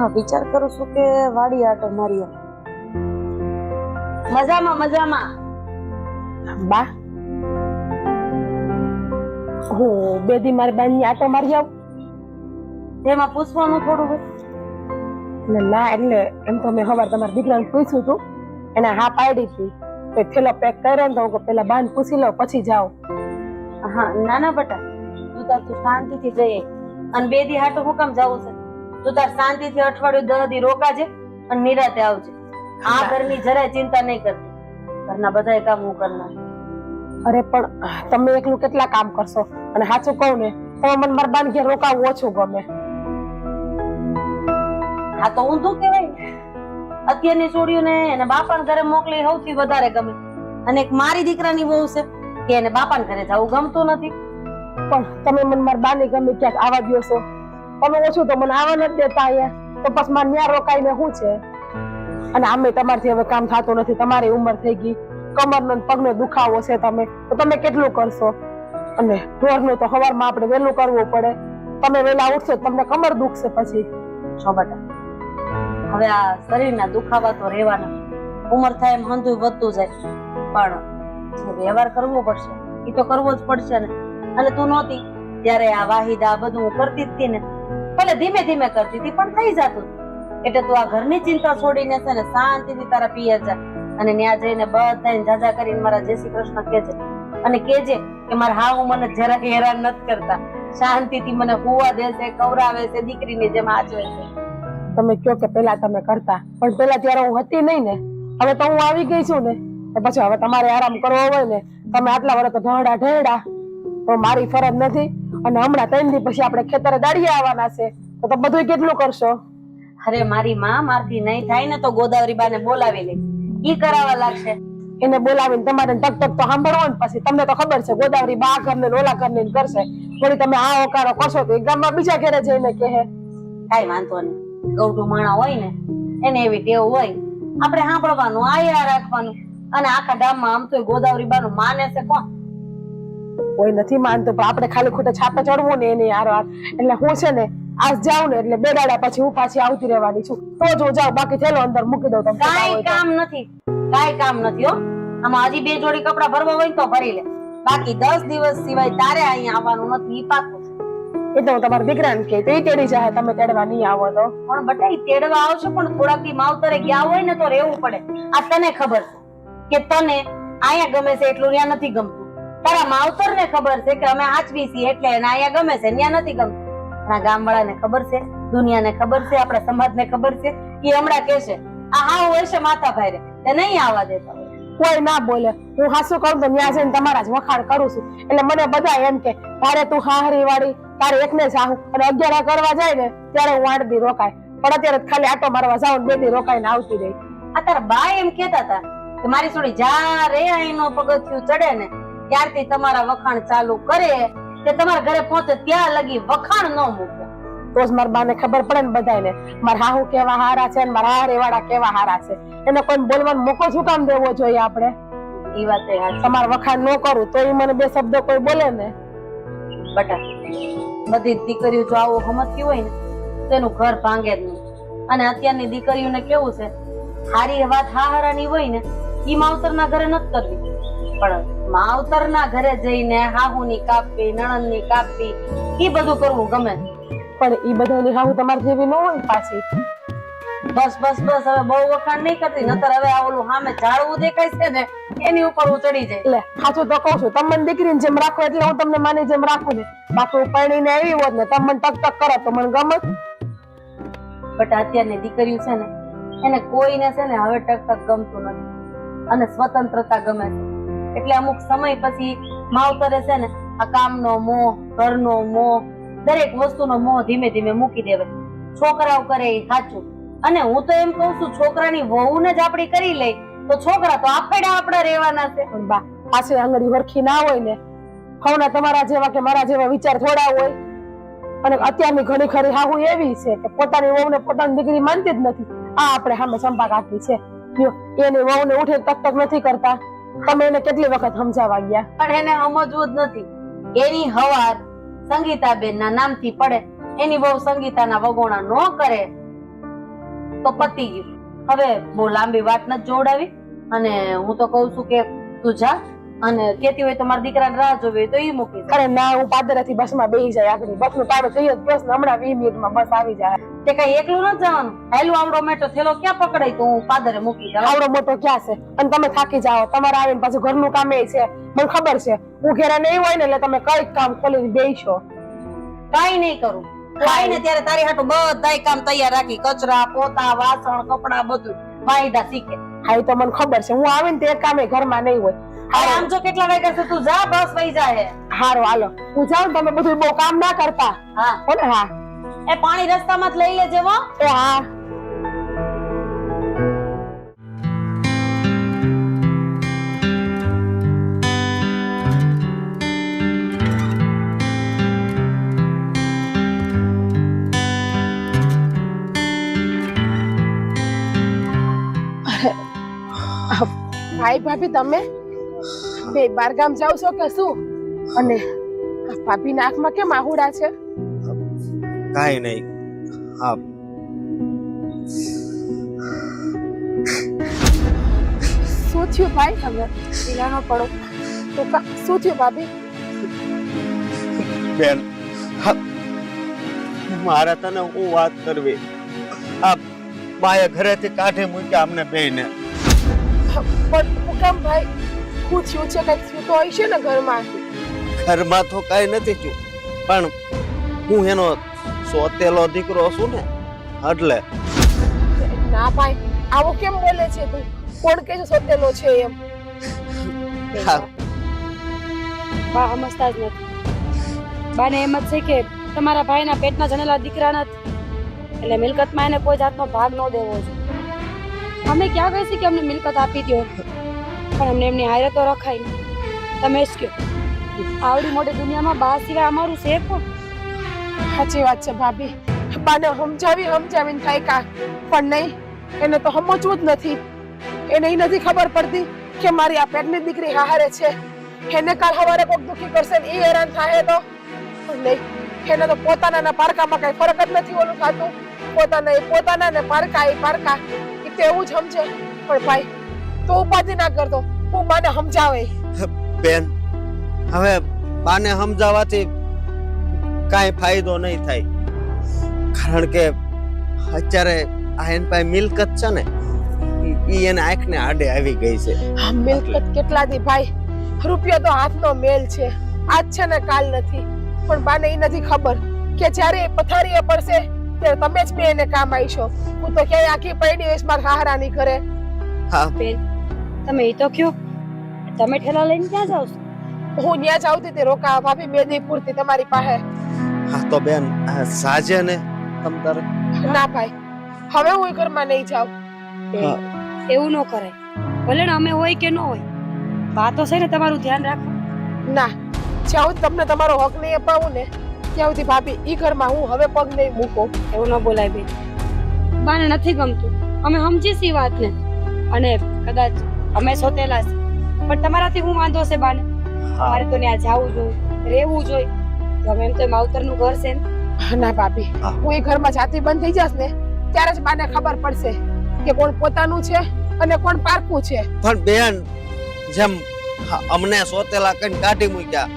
હા, વિચાર કરું છું કે વાડી આટો મારીએ. મજામાં મજામાં. બા હું બે દી મારી બેન ની આટો મારી આવું. એમાં પૂછવાનું થોડું હોય. ના એટલે એમ તો મેં સવાર તમારા દીકરાને પૂછ્યું હતું, એને હા પાડી હતી. થેલો પેક કર્યો ને તો હું પેલા બાન પૂછી લઉં પછી જાઉં. હા, ના ના બટા, તું શાંતિથી જઈએ. અને બે દી હાટો હું કામ જાવું છે? તું તાર શાંતિથી અઠવાડિયું 10 દી રોકાજે અને નિરાતે આવજે. આ ઘરની જરાય ચિંતા નહીં કરતી. ઘરના બધાય કામ હું કરનાર. અરે પણ તમે એકલું કેટલા કામ કરશો? અને સાચું કહું ને તો મને મારા બાન ઘેર રોકાવું ઓછું ગમે. હા તો ઊંધું કહેવાય. અત્યારની છોડીઓને એને બાપાના ઘરે મોકલી સૌથી વધારે ગમે. અને એક મારી દીકરાની વહુ છે કે એને બાપાના ઘરે જવું ગમતું નથી. પણ તમે મને મારા બાને ગમે ક્યાંક આવવા દો છો. તમે ઓછું તો મને આવવા નથી દેતા અહીંયા. તો પછી મારે ન્યા રોકાઈને શું છે? અને આમે તમારથી હવે કામ થતું નથી. તમારી ઉંમર થઈ ગઈ, કમરનો પગનો દુખાવો છે. તો તમે કેટલું કરશો? અને ઢોરનું તો સવારમાં આપણે વહેલું કરવું પડે. તમે વહેલા ઉઠશો તમને કમર દુખશે પછી. છો બટા, હવે આ શરીરના દુખાવા તો રહેવાના. ઉંમર થાય એમ હંધુય વધતું જાય. પણ જે વ્યવહાર કરવો પડશે એ તો કરવો જ પડશે ને. અને તું નહોતી ત્યારે આ વાહિદા બધું હું કરતી જ હતી ને. ભલે ધીમે ધીમે કરતી હતી પણ થઈ જતું. એટલે તું આ ઘરની ચિંતા છોડીને છે ને શાંતિથી તારા પિયર જા. અને ત્યાં જઈને બધાને જાજા કરીને મારા જય શ્રી કૃષ્ણ કહેજે. અને કહેજે કે મારા હાવ મને જરા હેરાન નથી કરતા. શાંતિથી મને હુવા દેશે, કવરાવે છે, દીકરીની જેમ આચવે છે. તમે કયો કે પેલા તમે કરતા, પણ પેલા ત્યારે હું હતી નહીં ને. હવે તો હું આવી ગઈ છું ને. પછી હવે તમારે આરામ કરવો હોય ને, તમે આટલા વર્ષ તો ઢહડા ઢેડા તો મારી ફરજ નથી. અને હમણાં 3 દી પછી આપણે ખેતરે દાડીએ આવવાના છે. તો બધું કેટલું કરશો? અરે મારી માં મારથી નહીં થાય ને તો ગોદાવરી બાને બોલાવી લે. ઈ કરાવવા લાગશે. એને બોલાવીને તમારે ટક ટક તો સાંભળવો ને. પછી તમને તો ખબર છે ગોદાવરી બા ઘરને ઓલા ઘરને કરશે. વળી તમે આ ઓકારો કરશો તો ગામમાં બીજા ઘરે જઈને કહે. કાઈ વાંધો નહીં. ગૌઢું માણા હોય ને એને એવી ટેવ હોય. આપણે સાંભળવાનું, આયા રાખવાનું. અને આખા ગામમાં આમ તો ગોદાવરી બાનું માને છે કોણ? કોઈ નથી માનતું. પણ આપણે ખાલી ખોટે છાપે ચડવું ને એની હાર. એટલે હું છે ને આજ જાઉં ને એટલે 2 દાડા પછી હું પાછી આવતી રહેવાની છું. તો જ હું જાઉં. બાકી થેલો અંદર મૂકી દઉં. તમે કાઈ કામ નથી, કાઈ કામ નથી હો. આમાં હજી 2 જોડી કપડા ભરવા હોય તો ભરી લે. બાકી 10 દિવસ સિવાય તારે અહીંયા આવવાનું નથી. ઈ પાકું. એ તો હું તમારા દીકરાને કહે તો એ તેડી જાય. તમે તેડવા નહીં આવો તો પણ બટા ઈ તેડવા આવશે પણ થોડાક દી માવતરે ગયા હોય ને તો રહેવું પડે. આ તને ખબર છે કે તને અહીંયા ગમે છે એટલું ત્યાં નથી ગમતું. તારા માવતરને ખબર છે કે અમે આચવી છીએ એટલે એને અહીંયા ગમે છે, ત્યાં નથી ગમતું. આ ગામવાળાને ખબર છે, દુનિયાને ખબર છે, આપણા સમાજને ખબર છે. ઈ હમણાં કહેશે આ હાવ હોય છે માથા ભારે તે નહીં આવવા દેતા. કોઈ ના બોલે. હું હાસું કરું તો ત્યાં જઈને તમારા જ વખાણ કરું છું. એટલે મને બધા એમ કે તારે તું હાહરી વાળી તારે એકને જાઉં. અને 11 કરવા જાય ને ત્યારે હું 8 દી રોકાય. પણ અત્યારે ખાલી આટો મારવા જાઉં 2 દી રોકાઈને આવતી રહી. આ તારા બા એમ કેતા હતા કે મારી છોડી જ્યારે અહીંનો પગથિયું ચડે ને ત્યારથી તમારા વખાણ ચાલુ કરે તે તમારા ઘરે પહોંચે ત્યાં લગી વખાણ ન મૂકે. તો જ મારા બાને ખબર પડે ને બધાને મારા હાહુ કેવા હારા છે ને મારા હારે વાળા કેવા હારા છે. એને કોઈ બોલવાનો મોકો શું કામ દેવો જોઈએ આપણે? ઈ વાત તમારે વખાણ ન કરું તો એ મને 2 શબ્દો કોઈ બોલે ને. બટા બધી દીકરીઓ જો આવું સમજતી હોય ને તેનું ઘર ભાંગે જ નહીં. અને અત્યારની દીકરીઓને કેવું છે, સારી વાત હાહારાની હોય ને ઈ માવતરના ઘરે નથી કરવી. પણ માવતરના ઘરે જઈને હાહુની કાપવી, નણંદની કાપવી ઈ બધું કરવું ગમે. પણ ઈ બધાની હાહુ તમારી જેવી ન હોય પાછી. બસ બસ બસ હવે બહુ વખાણ નહીં કરતી. નતર હવે આ ઓલું સામે ઝાડવું દેખાય છે ને એની ઉપર હું ચડી જાય. એટલે સાચું તો કહું છું. તમે મને દીકરીને જેમ રાખો એટલે હું તમને માની જેમ રાખું ને. બાકી હું પરણીને આવી હોત ને તમે મને ટક ટક કરો તો મને ગમે. બટ અત્યારની દીકરીઓ છે ને એને કોઈને છે ને હવે ટક ટક ગમતું નથી. અને સ્વતંત્રતા ગમે છે. એટલે અમુક સમય પછી માવતરે છે ને આ કામનો મોહ, ઘરનો મોહ, દરેક વસ્તુનો મોહ ધીમે ધીમે મૂકી દેવે. છોકરાઓ કરે એ સાચું. અને હું તો એમ કઉ છું છોકરાની વહુને જ આપડી કરી લે તો છોકરા તો આપડા રહેવાના છે. પણ બા પાછી આંગળી વરખી ના હોય ને. હવના તમારા જેવા કે મારા જેવા વિચાર થોડા હોય. અને અત્યારની ઘણી ખરી હાહુ એવી છે કે પોતાની વહુને પોતાની દીકરી માનતી જ નથી. આ આપણે સામે સંપા કાઢી છે. એની વહુને ઉઠે ટક ટક નથી કરતા. તમે એને કેટલી વખત સમજાવવા ગયા? પણ એને સમજવું જ નથી. એની હવાર સંગીતાબેન ના નામથી પડે. એની બહુ સંગીતાના વગોણા ન કરે તો પતી ગયું. હવે બહુ લાંબી વાત નથી જોડાવી અને હું તો કઉ છું કે તું જા અને કેતી હોય તો મારા દીકરાને રાહ જોવી હોય તો ઈ મૂકી દે. અરે ના, હું પાદરેથી બસમાં બેસી જાય આગળ. બસનું ટાઈમ થઈ જ ગયો છે ને, હમણાં 20 મિનિટમાં બસ આવી જાય. તે કઈ એકલું નથી જવાનું. હેલું આવડો મેટો થેલો ક્યાં પકડાય તો હું પાદરે મૂકી જાઉં. આવડો મોટો ક્યાં છે? અને તમે થાકી જાઓ, તમારે આવીને પાછું ઘરનું કામ એ છે. મને ખબર છે હું ઘરે નહીં હોય ને એટલે તમે કઈક કામ ખોલીને બેસો. કાઈ નહીં કરું. કાઈ ને ત્યારે તારી હાટુ બધાય કામ તૈયાર રાખી, કચરા પોતા વાસણ કપડા બધું વાયદા શીખે. હા એ તો મને ખબર છે. હું આવીને તે કામે ઘરમાં નહીં હોય. અરે આમ જો કેટલા વાગ્યા છે, તું જા બસ વઈ જાય. હારું હાલો, હું જાઉં. તમે બધું બહુ કામ ના કરતા. હા હો ને? હા એ પાણી રસ્તામાં જ લઈ લેજે હો. એ હા. ભાઈ ભાભી તમે બે બારગામ જાવ છો કે શું? અને ભાભી ના આંખમાં કેમ આહુડા છે? કાઈ નહીં. હા, શું થયું ભાઈ? તમે ઢીલા ન પડો તો શું થયું ભાભી? બેન, હા, મારે તને હું વાત કરવી. આ બાએ ઘરેથી કાઢી મૂક્યા અમને બેયને. પણ હું કેમ ભાઈ? શું થયું છે? કઈક થયું તો હશે ને ઘરમાં? ઘરમાં તો કાઈ નથી થયું, પણ હું એનો સોતેલો દીકરો છું ને એટલે. ના ભાઈ, આવો કેમ બોલે છે તું? કોણ કે છે સોતેલો છે એમ? હા, બા સમજતા જ નથી. બાને એમ જ છે કે તમારા ભાઈના પેટના જનેલા દીકરા નથી એટલે મિલકતમાં એને કોઈ જાતનો ભાગ ન દેવો છે. અમે ક્યાં કહીશું કે અમને મિલકત આપી દો, પણ અમને એમની હારે તો રખાય નહીં. તમે જ કહો, આવડી મોટી દુનિયામાં બા સિવાય અમારું છે કોણ? સાચી વાત છે ભાભી. બાને સમજાવીને થાય કા, પણ નહીં, એને તો સમજવું જ નથી. એને ઈ નથી ખબર પડતી કે મારી આ પેટની દીકરી હારે છે. એને કાલ સવારે કોક દુખી કરશે ને ઈ હેરાન થાય તો નહીં. એને તો પોતાના પારકામાં કઈ ફરક જ નથી ઓલું થતું. પોતાના ને પારકા ઈ તો એવું જ સમજે. પણ ભાઈ તું ઉપાધિ ના કરતો, હું બાને સમજાવે. બેન, હવે બાને સમજાવવાથી કાંઈ ફાયદો નહીં થાય, કારણ કે અત્યારે આ એની પાસે મિલકત છે ને, ઈ એને આંખને આડે આવી ગઈ છે. આ મિલકત કેટલા દી ભાઈ? રૂપિયો તો હાથનો મેલ છે, આજ છે ને કાલ નથી. પણ બાને ઈ નથી ખબર કે જ્યારે પથારીએ પડશે ત્યારે તમે જ બે એને કામ આવીશો. હું તો ક્યાંય આખી પડી હોઈશ મારા હાહરાની ઘરે. હા બેન, તમે એ તો કયો, તમે ઠેલા લઈને ક્યાં જાવ છો? હું ત્યાં જ આવતી હતી રોકા ભાભી 2 દી પૂરતી તમારી પાસે. હા તો બેન, સાજે ને તમ તારે. ના ભાઈ, હવે હું એ ઘરમાં નહીં જાઉં. હા. એવું ન કરાય. ભલે ને અમે હોય કે ન હોય, વાતો છે ને તમારું ધ્યાન રાખો. ના, જ્યાં સુધી તમને તમારો હક નહીં અપાવું ને ત્યાં સુધી ભાભી ઈ ઘરમાં હું હવે પગ નહીં મૂકો. એવું ન બોલાય બેન. બાને નથી ગમતું, અમે સમજી છીએ વાતને, અને કદાચ અમે સોતેલા છે, પણ તમારાથી હું વાંધો છે બાને? મારે તો ત્યાં જવું જોઈએ, રહેવું જોઈએ. ગમે એમ તો માવતરનું ઘર છે ને. ના ભાભી, હું એ ઘરમાં જાતી બંધ થઈ જશ ને ત્યારે જ બાને ખબર પડશે કે કોણ પોતાનું છે અને કોણ પારકું છે. પણ બેન, જેમ અમને સોતેલા કઈ કાઢી મૂક્યા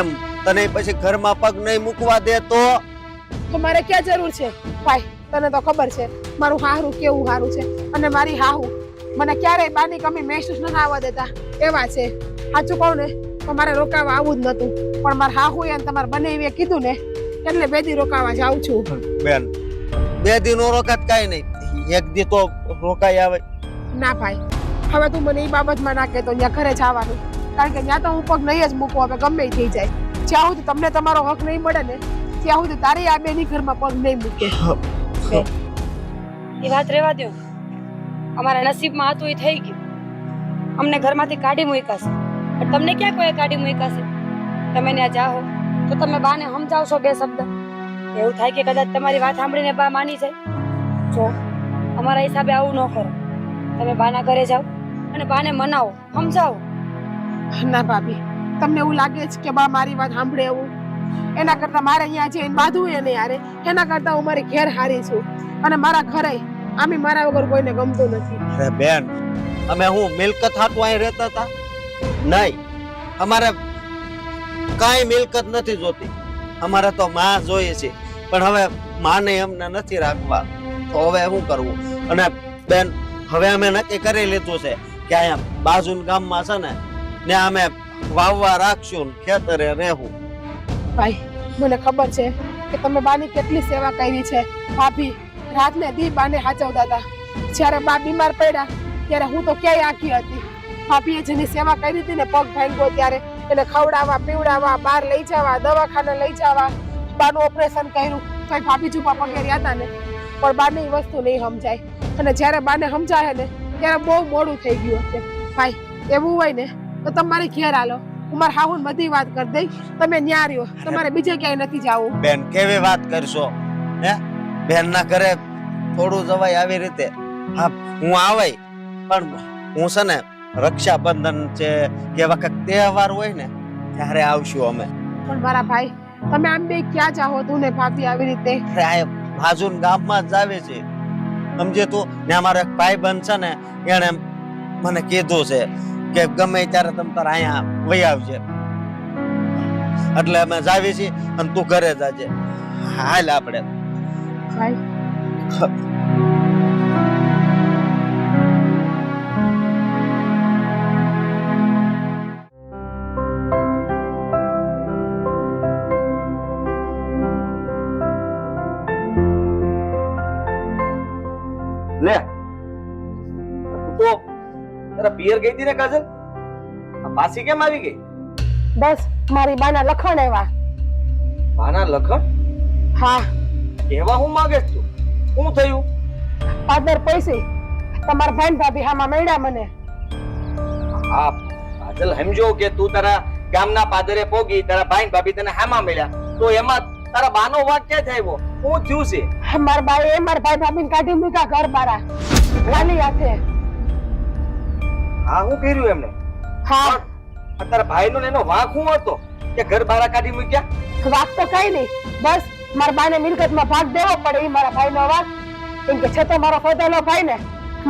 એમ તને પછી ઘરમાં પગ નહીં મૂકવા દે તો મારે ક્યાં જરૂર છે ભાઈ? તને તો ખબર છે મારું હાહરું કેવું હારું છે, અને મારી હાહુ મને ક્યારેય બાની કમી મહેસૂસ ન આવવા દેતા એવા છે. સાચું કહું ને તો મારે રોકાવા આવું જ નતું, પણ મારા હાહુ એને તમારે બનેવીએ કીધું ને એટલે 2 દી રોકાવા જાઉં છું. બેન, 2 દી નો રોકાત કાઈ નહીં, 1 દી તો રોકાઈ આવે. ના ભાઈ, હવે તું મને એ બાબતમાં ના કહેતો. ત્યાં ઘરે જવાનું, કારણ કે ત્યાં તો હું પગ નહીં જ મૂકું. હવે ગમે એ થઈ જાય, જ્યાં સુધી તમને તમારો હક નહીં મળે ને ત્યાં સુધી તારી આ બેની ઘરમાં પગ નહીં મૂકે. એ વાત રહેવા દો, અમારા નસીબમાં હતું એ થઈ ગયું. અમને ઘરમાંથી કાઢી મૂક્યા છે, પણ તમને ક્યાં કોઈ કાઢી મૂક્યા છે? તમે ત્યાં જાઓ તો તમે બાને સમજાવશો 2 શબ્દ. એવું થાય કે કદાચ તમારી વાત સાંભળીને બા માની જાય. જો અમારા હિસાબે આવું ન કરો. તમે બાના ઘરે જાઓ અને બાને મનાવો, સમજાવો. ના ભાભી, તમને એવું લાગે છે કે બા મારી વાત સાંભળે એવું? એના કરતા મારે અહીંયા જઈને બાંધવું એને યારે એના કરતા હું મારી ઘેર હારી છું અને મારા ઘરે આમે મારા વગર કોઈને ગમતું નથી. અરે બેન, અમે હું મિલકત હાટું અહીં રહેતા હતા? નહીં, અમારે કાંઈ મિલકત નથી જોતી. અમારે તો માં જોઈએ છે, પણ હવે માને અમને નથી રાખવા, તો હવે શું કરવું? અને બેન, હવે અમે નક્કી કરી લીધું છે કે અહીંયા બાજુના ગામમાં છે ને અમે વાવવા રાખશું, ખેતરે રહેવું. ભાઈ મને ખબર છે કે તમે બાની કેટલી સેવા કરી છે. ભાભી રાતને દી બાને હાચવતા હતા. જ્યારે બા બીમાર પડ્યા ત્યારે હું તો ક્યાંય આખી હતી. ભાભીએ જેની સેવા કરી હતી ને, પગ ભાંગ્યો ત્યારે એને ખવડાવવા, પીવડાવવા, બહાર લઈ જવા, દવાખાને લઈ જવા, બાનું ઓપરેશન કર્યું તો ભાભી ચૂપા પગે રહ્યા હતા ને. પણ બાને એ વસ્તુ નહીં સમજાય અને જ્યારે બાને સમજાય ને ત્યારે બહુ મોડું થઈ ગયું હશે. ભાઈ એવું હોય ને તો તમારી ઘેર આલો, હું મારા હાહુને બધી વાત કરી દઈ, તમે ન્યા રહ્યો, તમારે બીજે ક્યાંય નથી જવું. બેન કેવી વાત કરશો હે? બેન ના ઘરે થોડું જવાય આવી રીતે? હા, હું આવાય, પણ હું છે ને રક્ષાબંધન છે કે વખત તહેવાર હોય ને ત્યારે આવશું અમે. પણ મારા ભાઈ તમે આમ બે ક્યાં ચાહો તું ને ભાભી આવી રીતે? અરે આ બાજુના ગામમાં જ આવે છે, સમજે તું? ને અમારો એક ભાઈ બંધ છે ને, એને મને કીધું છે કે ગમે ત્યારે તમ તાર અહીંયા વહી આવજે, એટલે અમે જાવી છીએ અને તું ઘરે જાજે. હાલ આપણે ભાઈ લે તું તો તારા પિયર ગઈ હતી ને કાજલ, આ પાછી કેમ આવી ગઈ? બસ મારી બાના લખણ એવા. બાના લખણ? હા, એવા હું માંગે તું? શું થયું? પાદર પૈસી તમારા ભાઈ ને ભાભી હામાં મળ્યા મને. હા કાજલ, સમજો કે તું તારા ગામના પાદરે પોગી, તારા ભાઈ ભાભી તને હામાં મળ્યા, તો એમાં તારા બાનો વાક ક્યાં થયો? શું થયું છે? મારા બાએ મારા ભાઈ ભાભીને કાઢી મૂક્યા ઘર બારા ખાલી હાથે. હા, હું કર્યું એમને? હા, તારા ભાઈનો ને એનો વાક શું હતો કે ઘર બારા કાઢી મૂક્યા? વાક તો કઈ નહીં, બસ મારા બાને મિલકતમાં ભાગ દેવો પડે એ મારા ભાઈનો વાક. કેમ કે છે તો મારો પોતાનો ભાઈ ને,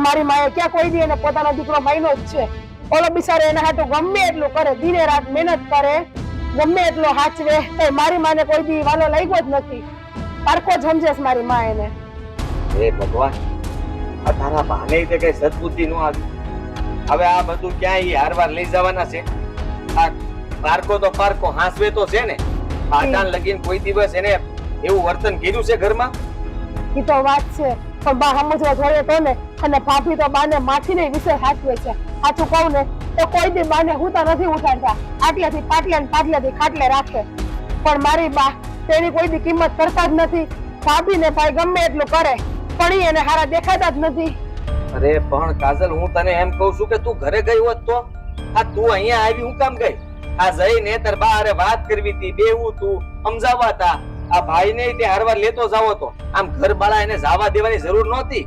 મારી માએ ક્યાં કોઈ દી એને પોતાનો દીકરો ભાઈનો જ છે. ઓલો બિચારો એના હાટુ ગમે એટલું કરે, દિને રાત મહેનત કરે, ગમે એટલો હાચવે, તો મારી માને કોઈ દી વાલો લાગ્યો જ નથી. પારકો જ સમજે છે મારી મા એને. હે ભગવાન, આ તારા ભાને તે કઈ સદબુદ્ધિ નો આવી. હવે આ બધું ક્યાંય હારવાર લઈ જવાના છે? આ પારકો તો પારકો હાંસવે તો છે ને. આટાન લગીન કોઈ દિવસ એને એવું વર્તન કર્યું છે ઘરમાં? ઈ તો વાત છે, પણ બા સમજવા જોઈએ તો ને. અને ભાભી તો બાને માથીને વિશે સાચવે છે. સાચું કહું ને તો કોઈ દી બાને હુંતા નથી ઉઠાડતા, આટલાથી પાટલા ને પાટલાથી ખાટલે રાખે. પણ મારી બા તેની કોઈ દી કિંમત કરતા જ નથી. ભાભી ને ભાઈ ગમે એટલું કરે પણ ઈ એને હારા દેખાતા જ નથી. અરે પણ કાજલ, હું તને એમ કહું છું કે તું ઘરે ગઈ હોત તો? આ તું અહીંયા આવી હું કામ ગઈ? આ જઈને તાર બા હારે વાત કરવી હતી, બેહવું તું, સમજાવવા હતા. આ ભાઈને તે હારવાર લેતો જાવો તો આમ ઘર બાળા એને જવા દેવાની જરૂર નહોતી.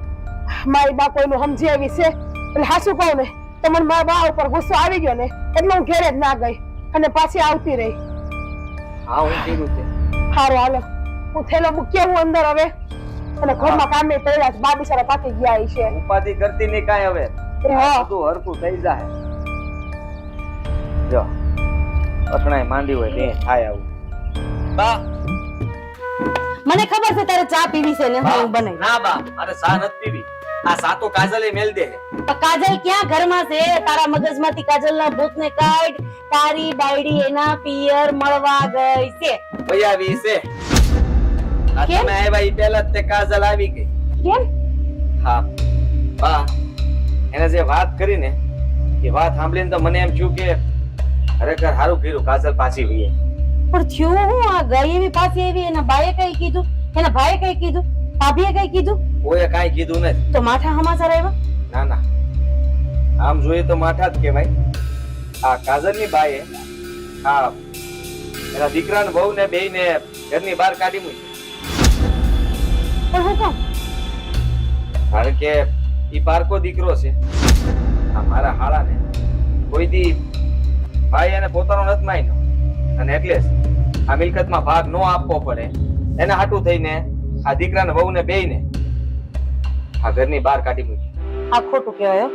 મારી બા કોઈનું સમજી આવી છે એટલે હાસું કહું ને તો મને મારા બા ઉપર ગુસ્સો આવી ગયો ને એટલે હું ઘેરે જ ના ગઈ અને પાછી આવતી રહી. હા, હું કીધું છે. હારું હાલો, હું થેલો મૂકી હું અંદર હવે, અને ઘરમાં કામે પડ્યા છે. બા બિચારા પાકી ગયા છે. ઉપાધિ કરતી નહીં કાંઈ હવે. હા, બધું હરખું થઈ જાય. જો પટણાય માંડી હોય તે થાય આવું. બા, મને ખબર છે તારે ચા પીવી છે ને હું બનાવી. ના બા, મારે ચા નથી પીવી. આ સાતો કાજલે મેલ દે. તો કાજલ ક્યાં ઘરમાં છે? તારા મગજમાંથી કાજલના ભૂતને કાઢ. તારી બાયડી એના પિયર મળવા ગઈ છે. ભયાવી છે. આ કેમ? તમે આવ્યા ઈ પહેલા જ તે કાજલ આવી ગઈ. કેમ? હા બા, એને જે વાત કરી ને એ વાત સાંભળીને તો મને એમ થયું કે ખરેખર સારું કર્યું કાજલ પાછી વહી આવી. પણ થયું હું? આ ગઈ એવી પાછી એવી, એના ભાઈએ કઈ કીધું? એના ભાઈએ કઈ કીધું? ભાભીએ કઈ કીધું? કોઈએ કાંઈ કીધું નથી. તો માઠા સમાચાર આવ્યા? ના ના, આમ જોઈએ તો માઠા જ કહેવાય. આ કાજલની બાએ આ એના દીકરા ને વહુ ને બેયને ઘરની બહાર કાઢી મૂકી. પણ હું કામ? કારણ કે ઈ પારકો દીકરો છે. આ મારા હાળાને કોઈ દી ભાઈ એને પોતાનો નથી માન્યો, અને એટલે જ આ મિલકતમાં ભાગ ન આપવો પડે એના હાટું થઈને આ દીકરાને વહુને બેયને આ ઘરની બહાર કાઢી મૂકી. આ ખોટું કહેવાય હો.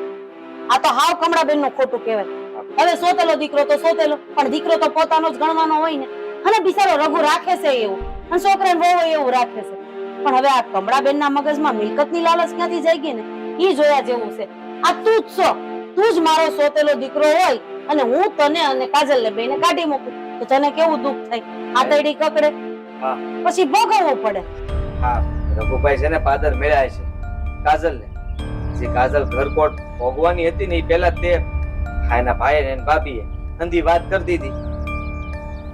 આ તો હાવ કમળાબેન નું ખોટું કહેવાય. હવે સોતેલો દીકરો તો સોતેલો, પણ દીકરો તો પોતાનો જ ગણવાનો હોય ને. અને બિચારો રઘુ રાખે છે એવું, અને છોકરાને વહુ એવું રાખે છે. પણ હવે આ કમળાબેન ના મગજમાં મિલકતની લાલચ ક્યાંથી જાગી ને ઈ જોયા જેવું છે. આ તું જ છો, તું જ મારો સોતેલો દીકરો હોય અને હું તને અને કાજલ ને બેને કાઢી મૂકું તો તને કેવું દુઃખ થાય? આતરડી કકડે, હા પછી ભોગવવું પડે. હા, રઘુભાઈ છે ને પાદર મેળાય છે કાજલને. જે કાજલ ઘરકોટ ભોગવાની હતી ને એ પહેલા તે એના ભાઈ ને ભાભીએ અંધી વાત કરી દીધી.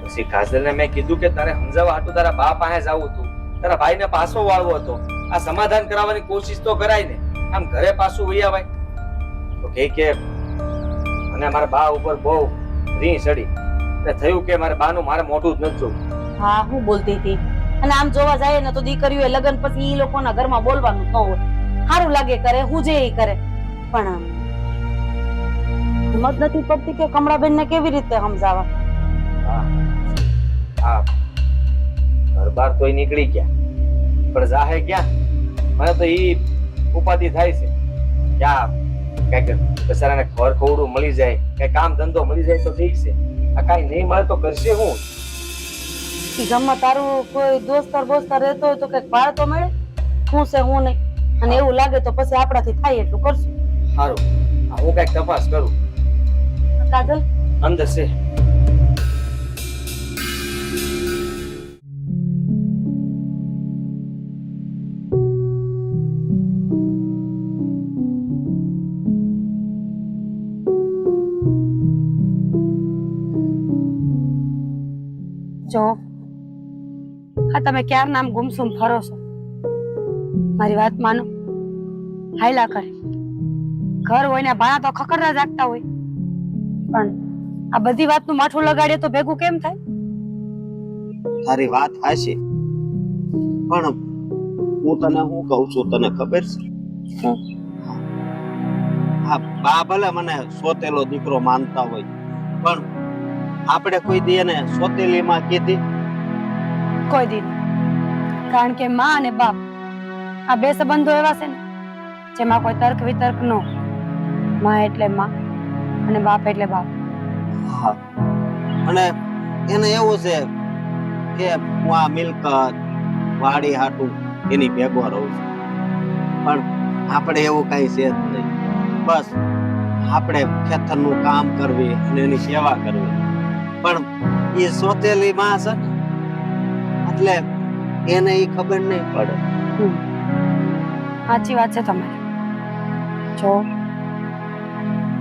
પછી કાજલને મેં કીધું કે તારે સમજાવવા હાટું તારા બા પાસે જવું હતું, તારા ભાઈને પાછો વાળવો હતો. આ સમાધાન કરાવવાની કોશિશ તો કરાય ને, આમ ઘરે પાછું વહી આવાય. તો કે અને મારા બા ઉપર બહુ રી ચડી ને થયું કે મારે બાનું મારે મોઢું જ નથી જોવું. હા, હું બોલતી હતી. અને આમ જોવા જાય ને તો દીકરીઓ લગ્ન પછી ઈ લોકોના ઘરમાં બોલવાનું ન હોય. સારું લાગે કરે, હું જે કરે, પણ હિંમત નથી પડતી કે કમળાબેન ને કેવી રીતે સમજાવવા. હા, ઘર-બાર તોય નીકળી ગયા, પણ જાહે ક્યાં? મને તો ઈ ઉપાધિ થાય છે. ક્યાં કઈક બચારાને ઘર ખવડું મળી જાય, કઈ કામ ધંધો મળી જાય તો ઠીક છે. આ કઈ નહીં મળે તો કરશે હું? ઈ ગામમાં તારું કોઈ દોસ્તાર બોસ્તાર રહેતો હોય તો કઈક બાળ તો મળે, હું છે હું નહીં. અને એવું લાગે તો પછી આપણાથી થાય એટલું કરશું. સારું, હું કઈક તપાસ કરું. કાજલ અંદર છે. જો હા, તમે ક્યાર નામ ગુમસુમ ફરો છો. મારી વાત માનો, હાયલા કરે. ઘર હોય ને ભાણા તો ખકડતા જાગતા હોય, પણ આ બધી વાતનું માથું લગાડીએ તો ભેગું કેમ થાય? તારી વાત હાચી, પણ હું તને શું કહું છું તને ખબર છે? હા, બા ભલે મને સોતેલો દીકરો માનતા હોય, પણ આપણે કોઈ દી એને સોતેલી માં કીધી? કોઈ દી નહીં. કારણ કે માં અને બાપ આ બે સંબંધો એવા છે ને જેમાં કોઈ તર્ક વિતર્ક ન હોય. માં એટલે માં અને બાપ એટલે બાપ. હા, અને એને એવું છે કે હું આ મિલકત વાડી હાટું એની ભેગો રહું છું, પણ આપણે એવું કઈ છે જ નહીં. બસ આપણે ખેતરનું કામ કરવી અને એની સેવા કરવી. પણ એ સોતેલી માં છે ને, એટલે એને એ ખબર નહીં પડે. સાચી વાત છે તમારી. જો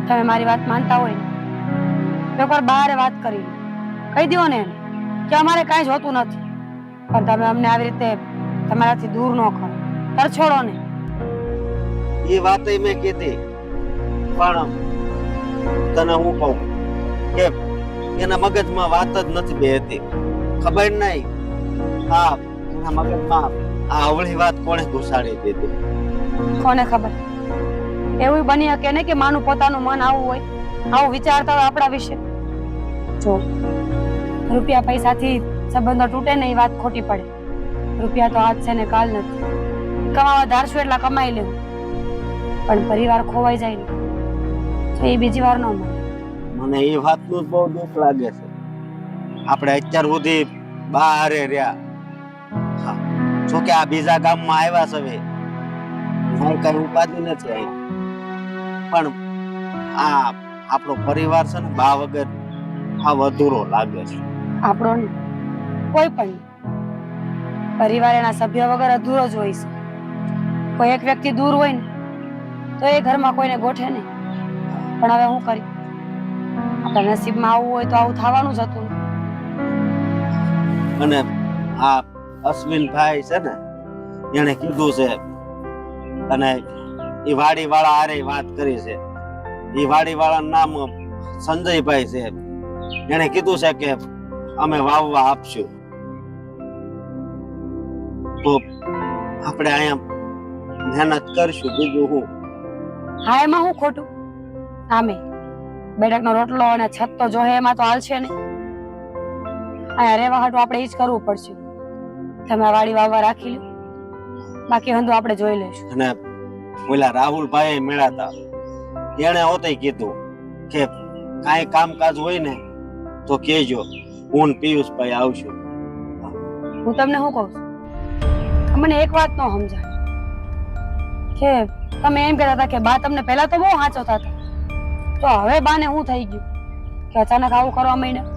તમે મારી વાત માનતા હોય ને એકવાર બહાર વાત કરી કહી દો ને એને કે અમારે કાંઈ જોતું નથી, પણ તમે અમને આવી રીતે તમારાથી દૂર ન કરો, તરછોડો ને. એ વાત મેં કીધી, પણ તને હું કહું કે એના મગજમાં વાત જ નથી બેહતી. ખબર નહીં હા એના મગજમાં આ અવળી વાત કોણે ઘુસાડી દીધી? કોને ખબર? એવું બની શકે ને કે માનું પોતાનું મન આવું હોય, આવું વિચારતા હોય આપણા વિશે. જો રૂપિયા પૈસાથી સંબંધો તૂટે ને એ વાત ખોટી પડે. રૂપિયા તો આજ છે ને કાલ નથી. કમાવા ધારશું એટલા કમાઈ લેવું, પણ પરિવાર ખોવાઈ જાય ને તો એ બીજી વાર ન મળે. મને એ વાતનું બહુ દુઃખ લાગે છે. આપણે અત્યાર સુધી બહારે રહ્યા, હા, જો કે આ બીજા ગામમાં આવ્યા છે, હવે કઈ ઉપાધિ નથી આવી, પણ આ આપણો પરિવાર છે ને બા વગર આ અધૂરો લાગે છે. આપણો ને કોઈ પણ પરિવાર એના સભ્ય વગર અધૂરો જ હોય છે. કોઈ એક વ્યક્તિ દૂર હોય ને તો એ ઘરમાં કોઈને ગોઠે નહીં. પણ હવે હું કરી, આપણા નસીબમાં આવું હોય તો આવું થવાનું જ હતું. અને આ અશ્વિનભાઈ છે ને, એને કીધું છે, અને એ વાડી વાળા હારે વાત કરી છે. એ વાડી વાળાનું નામ સંજયભાઈ છે. એને કીધું છે કે અમે વાવવા આપશું. તો આપણે અહીંયા મહેનત કરશું, બીજું હું. હા, એમાં હું ખોટું? સામે બેડકનો રોટલો અને છત તો જોહે, એમાં તો હાલશે ને. આ રહેવા હાટું આપણે એ જ કરવું પડશે. તમે આ વાડી વાવવા રાખી લો, બાકી હંધું આપણે જોઈ લઈશું. અને ઓલા રાહુલભાઈ મળ્યા હતા, એને હોતે કીધું કે કાંઈ કામકાજ હોય ને તો કહેજો, હું ને પિયુષભાઈ આવશું. હું તમને શું કહું છું, મને એક વાત ન સમજાય કે તમે એમ કહેતા હતા કે બા તમને પહેલા તો બહુ સાચવતા હતા, તો હવે બાને શું થઈ ગયું કે અચાનક આવું કરવા માંડ્યા?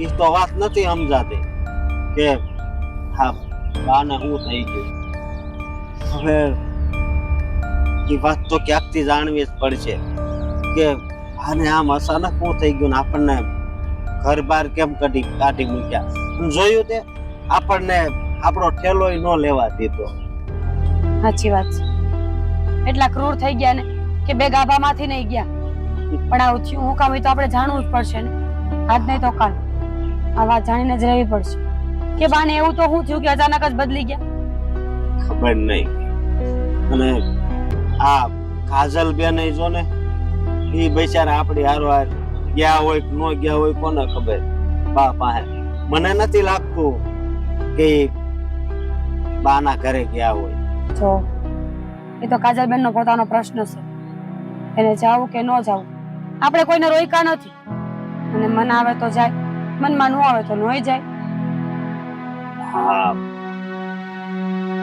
એ તો વાત નથી સમજાતી કે હા બાને શું થઈ ગયું. હવે એ વાત તો ક્યાંકથી જાણવી જ પડશે કે આને આમ અચાનક શું થઈ ગયું ને આપણને ઘર બહાર કેમ કાઢી મૂક્યા. જોયું તે આપણને આપણો ઠેલોય ન લેવા દીધો. સાચી વાત છે, એટલા ક્રૂર થઈ ગયા ને કે બે ગાભામાંથી નહીં ગયા. પણ આવું થયું હું કામ હોય તો આપણે જાણવું જ પડશે ને, આજ નહીં તો કાલ આ વાત જાણીને જ રહેવી પડશે કે બાને એવું તો શું થયું કે અચાનક જ બદલી ગયા. ખબર નહીં. અને આ કાજલ બેન જો ને, એ બિચારા આપણી હારવાર ગયા હોય કે ન ગયા હોય કોને ખબર. બા પાસે મને નથી લાગતું કે બાના ઘરે ગયા હોય. જો એ તો કાજલબેન નો પોતાનો પ્રશ્ન છે, એને જાવું કે ન જાવું. આપણે કોઈને રોક્યા નથી, અને મન આવે તો જાય, મનમાં ન આવે તો નોય જાય. હા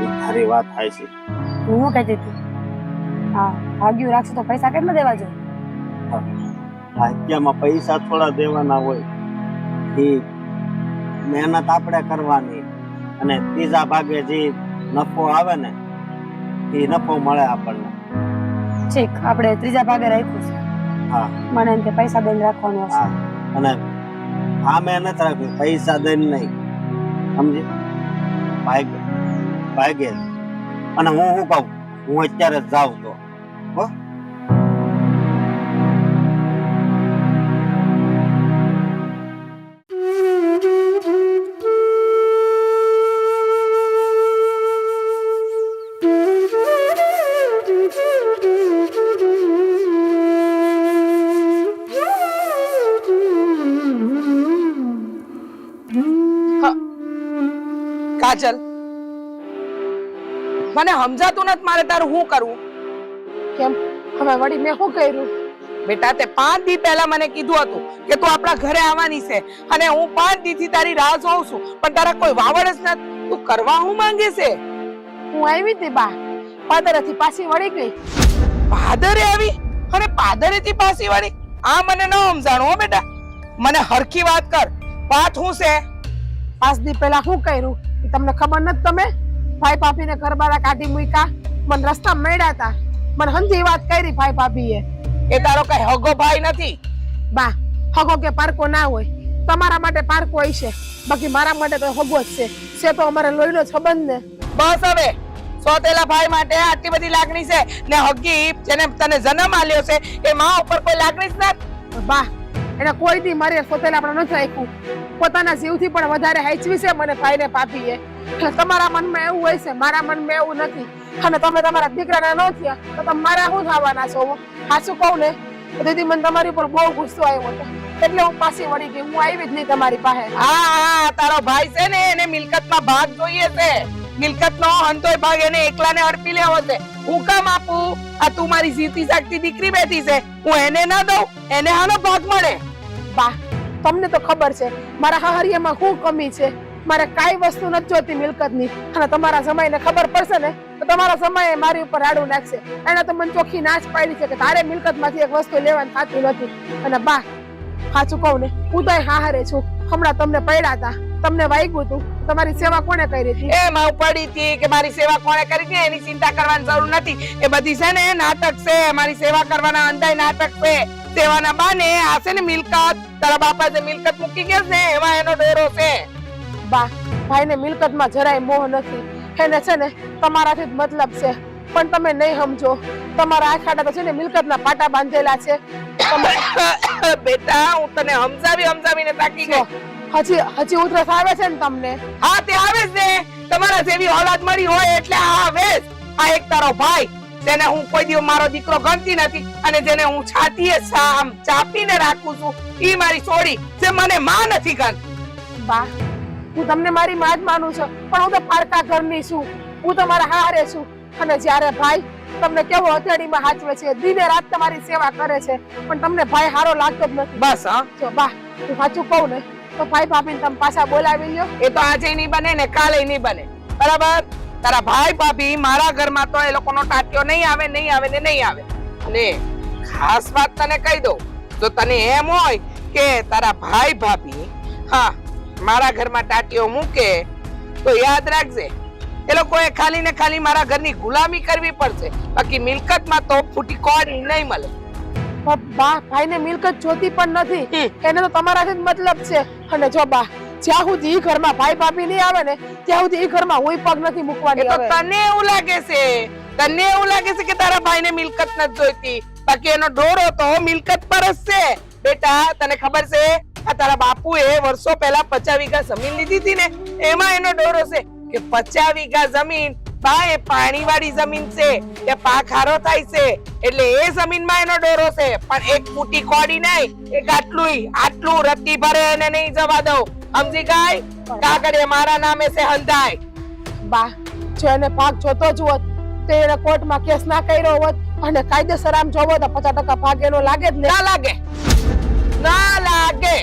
એ તારી વાત થાય છે. હું કહેતી હતી હા ભાગ્યું રાખશે તો પૈસા કેટલા દેવા જોઈએ? ભાગ્યમાં પૈસા થોડા દેવાના હોય, એ મહેનત આપણે કરવાની, અને ત્રીજા ભાગે જે નફો આવે ને એ નફો મળે આપણને. ઠીક, આપણે ત્રીજા ભાગે રાખ્યું છે. હા મને એમ કે પૈસા દઈને રાખવાનું હશે. હા, અને આ મહેનત રાખવી, પૈસા દઈને નહીં, સમજી? ભાગે. અને હું શું કહું, હું અત્યારે જ જાઉં તો હો. કાજલ, મને સમજાતું નથી મારે તારું શું કરવું. કેમ હવે વળી મેં શું કર્યું? બેટા તે 5 દી પહેલા મને કીધું હતું કે તું આપણા ઘરે આવવાની છે, અને હું 5 દી થી તારી રાહ જોઉં છું, પણ તારા કોઈ વાવડ જ નથી. તું કરવા શું માંગે છે? હું આવી હતી બા, પાદરેથી પાછી વળી ગઈ. પાદરે આવી અને પાદરેથી પાછી વળી? આ મને ન સમજાણું હો બેટા, મને હરખી વાત કર. વાત શું છે? 5 દી પહેલા શું કર્યું એ તમને ખબર નથી? તમે ભાઈ ભાભીને ઘર બહાર કાઢી મૂક્યા, મને રસ્તા મળ્યા હતા, મને હંધી વાત કરી ભાઈ ભાભીએ. એ તારો કઈ હગો ભાઈ નથી બા. હગો કે પારકો ના હોય, તમારા માટે પારકો હોય છે, બાકી મારા માટે તો હગો જ છે તો અમારે લોહીનો સંબંધ ને. બસ હવે સોતેલા ભાઈ માટે આટલી બધી લાગણી છે ને હગી જેને તને જન્મ આલ્યો છે એ માં ઉપર કોઈ લાગણી જ નથી બા. એને કોઈ દી મારી સોતેલા આપણે નથી રાખ્યું, પોતાના જીવથી પણ વધારે હાચવી છે મને ભાઈને ભાભીએ. તમારા મનમાં એવું હોય છે, મારા મનમાં એવું નથી. અને તમે તમારા દીકરાના ન થયા તો તમે મારા શું થવાના છો? સાચું કહું ને, દીદી મને તમારી ઉપર બહુ ગુસ્સો આવ્યો હતો, એટલે હું પાછી વળી ગઈ. હું આવી જ નહીં તમારી પાસે. હા, તારો ભાઈ છે ને એને મિલકતમાં ભાગ જોઈએ છે. મિલકતનો હંતોય ભાગ એને એકલાને અર્પી લેવો છે. હું કામ આપું? આ તું મારી જીવતી જાગતી દીકરી બેઠી છે, હું એને ના દઉં? એને આનો ભાગ મળે? બા, તમને તો ખબર છે મારા હહરિયામાં શું કમી છે. મારે કાઈ વસ્તુ નથી જોતી મિલકતની, અને તમારા સમયને ખબર પડશે ને તો તમારા સમયે મારી ઉપર રાડું નાખશે. એને તો મને ચોખ્ખી નાશ પાડી છે કે તારે મિલકતમાંથી એક વસ્તુ લેવાનું થતું નથી. અને બા, સાચું કહું ને, હું તો હારે છું. હમણાં તમને પડ્યા હતા, તમને વાગ્યું હતું, તમારી સેવા કોને કરી હતી? એ માં પડી હતી કે મારી સેવા કોને કરી હતી એની ચિંતા કરવાની જરૂર નથી. એ બધી છે ને નાટક છે, મારી સેવા કરવાના અંધાય નાટક છે. સેવાના બાને આ છે ને મિલકત, તારા બાપા જે મિલકત મૂકી ગયા છે એમાં એનો ડોરો છે. બા, ભાઈને મિલકતમાં જરાય મોહ નથી. એને છે ને તમારાથી જ મતલબ છે, પણ તમે નહીં સમજો. તમારા આખાડા તો છે ને મિલકતના પાટા બાંધેલા છે. બેટા, હું તને સમજાવીને તાકી ગઈ. હજી ઉધરસ આવે છે ને તમને? હા, તે આવે છે. તમારા જેવી ઓલાદ મળી હોય એટલે આવે. આ એક તારો ભાઈ જેને હું કોઈ દિવસ મારો દીકરો ગણતી નથી, અને જેને હું છાતીએ ચાપીને રાખું છું, ઈ મારી છોડી જે મને માં નથી ગણતી. બા હું તમને મારી માં જ માનું છું, પણ હું તો પારકા ઘરની છું, હું તો મારા હારે છું. અને જ્યારે ભાઈ તમને કેવો હથેળીમાં હાચવે છે, દિને રાત તમારી સેવા કરે છે, પણ તમને ભાઈ હારો લાગતો જ નથી. બસ હા, જો બા હું સાચું કહું ને તો ભાઈ ભાભીને તમે પાછા બોલાવી લ્યો. એ તો આજે નહીં બને ને કાલે નહીં બને, બરાબર? તારા ભાઈ ભાભી મારા ઘરમાં તો એ લોકોનો ટાટિયો નહીં આવે, નહીં આવે ને નહીં આવે. અને ખાસ વાત તને કહી દઉં, જો તને એમ હોય કે તારા ભાઈ ભાભી હા મારા ઘરમાં ટાટિયો મૂકે તો યાદ રાખજે, એ લોકોએ ખાલી ને ખાલી મારા ઘરની ગુલામી કરવી પડશે, બાકી મિલકતમાં તો ફૂટી કોડ નહીં મળે. પણ બા ભાઈને મિલકત જોતી પણ નથી, એને તો તમારાથી જ મતલબ છે. અને જો બા જ્યાં સુધી ઈ ઘરમાં ભાઈ ભાભી નહીં આવે ને ત્યાં સુધી ઈ ઘરમાં હું પગ નથી મૂકવાની. એ તો તને એવું લાગે છે, તને એવું લાગે છે કે તારા ભાઈને મિલકત નથી જોઈતી, બાકી એનો ડોરો તો મિલકત પર જ છે. બેટા તને ખબર છે આ તારા બાપુએ વર્ષો પહેલા 50 વીઘા જમીન લીધી હતી ને, એમાં એનો ડોરો છે કે 50 વીઘા જમીન બા એ પાણી વાળી જમીન છે, કે પાક હારો થાય છે એટલે એ જમીનમાં એનો ડોરો છે. પણ એક ફૂટી કોડી નહીં, એક આટલું રત્તી ભરે એને નહીં જવા દઉં, સમજી ગઈ? કાગળે મારા નામે છે હંધાય. બા જો એને ભાગ જોતો જ હોત તો એને કોર્ટમાં કેસ ના કર્યો હોત અને કાયદેસર આમ જોવો તો 50% ભાગ એનો લાગે જ ને. ના લાગે, ના લાગે.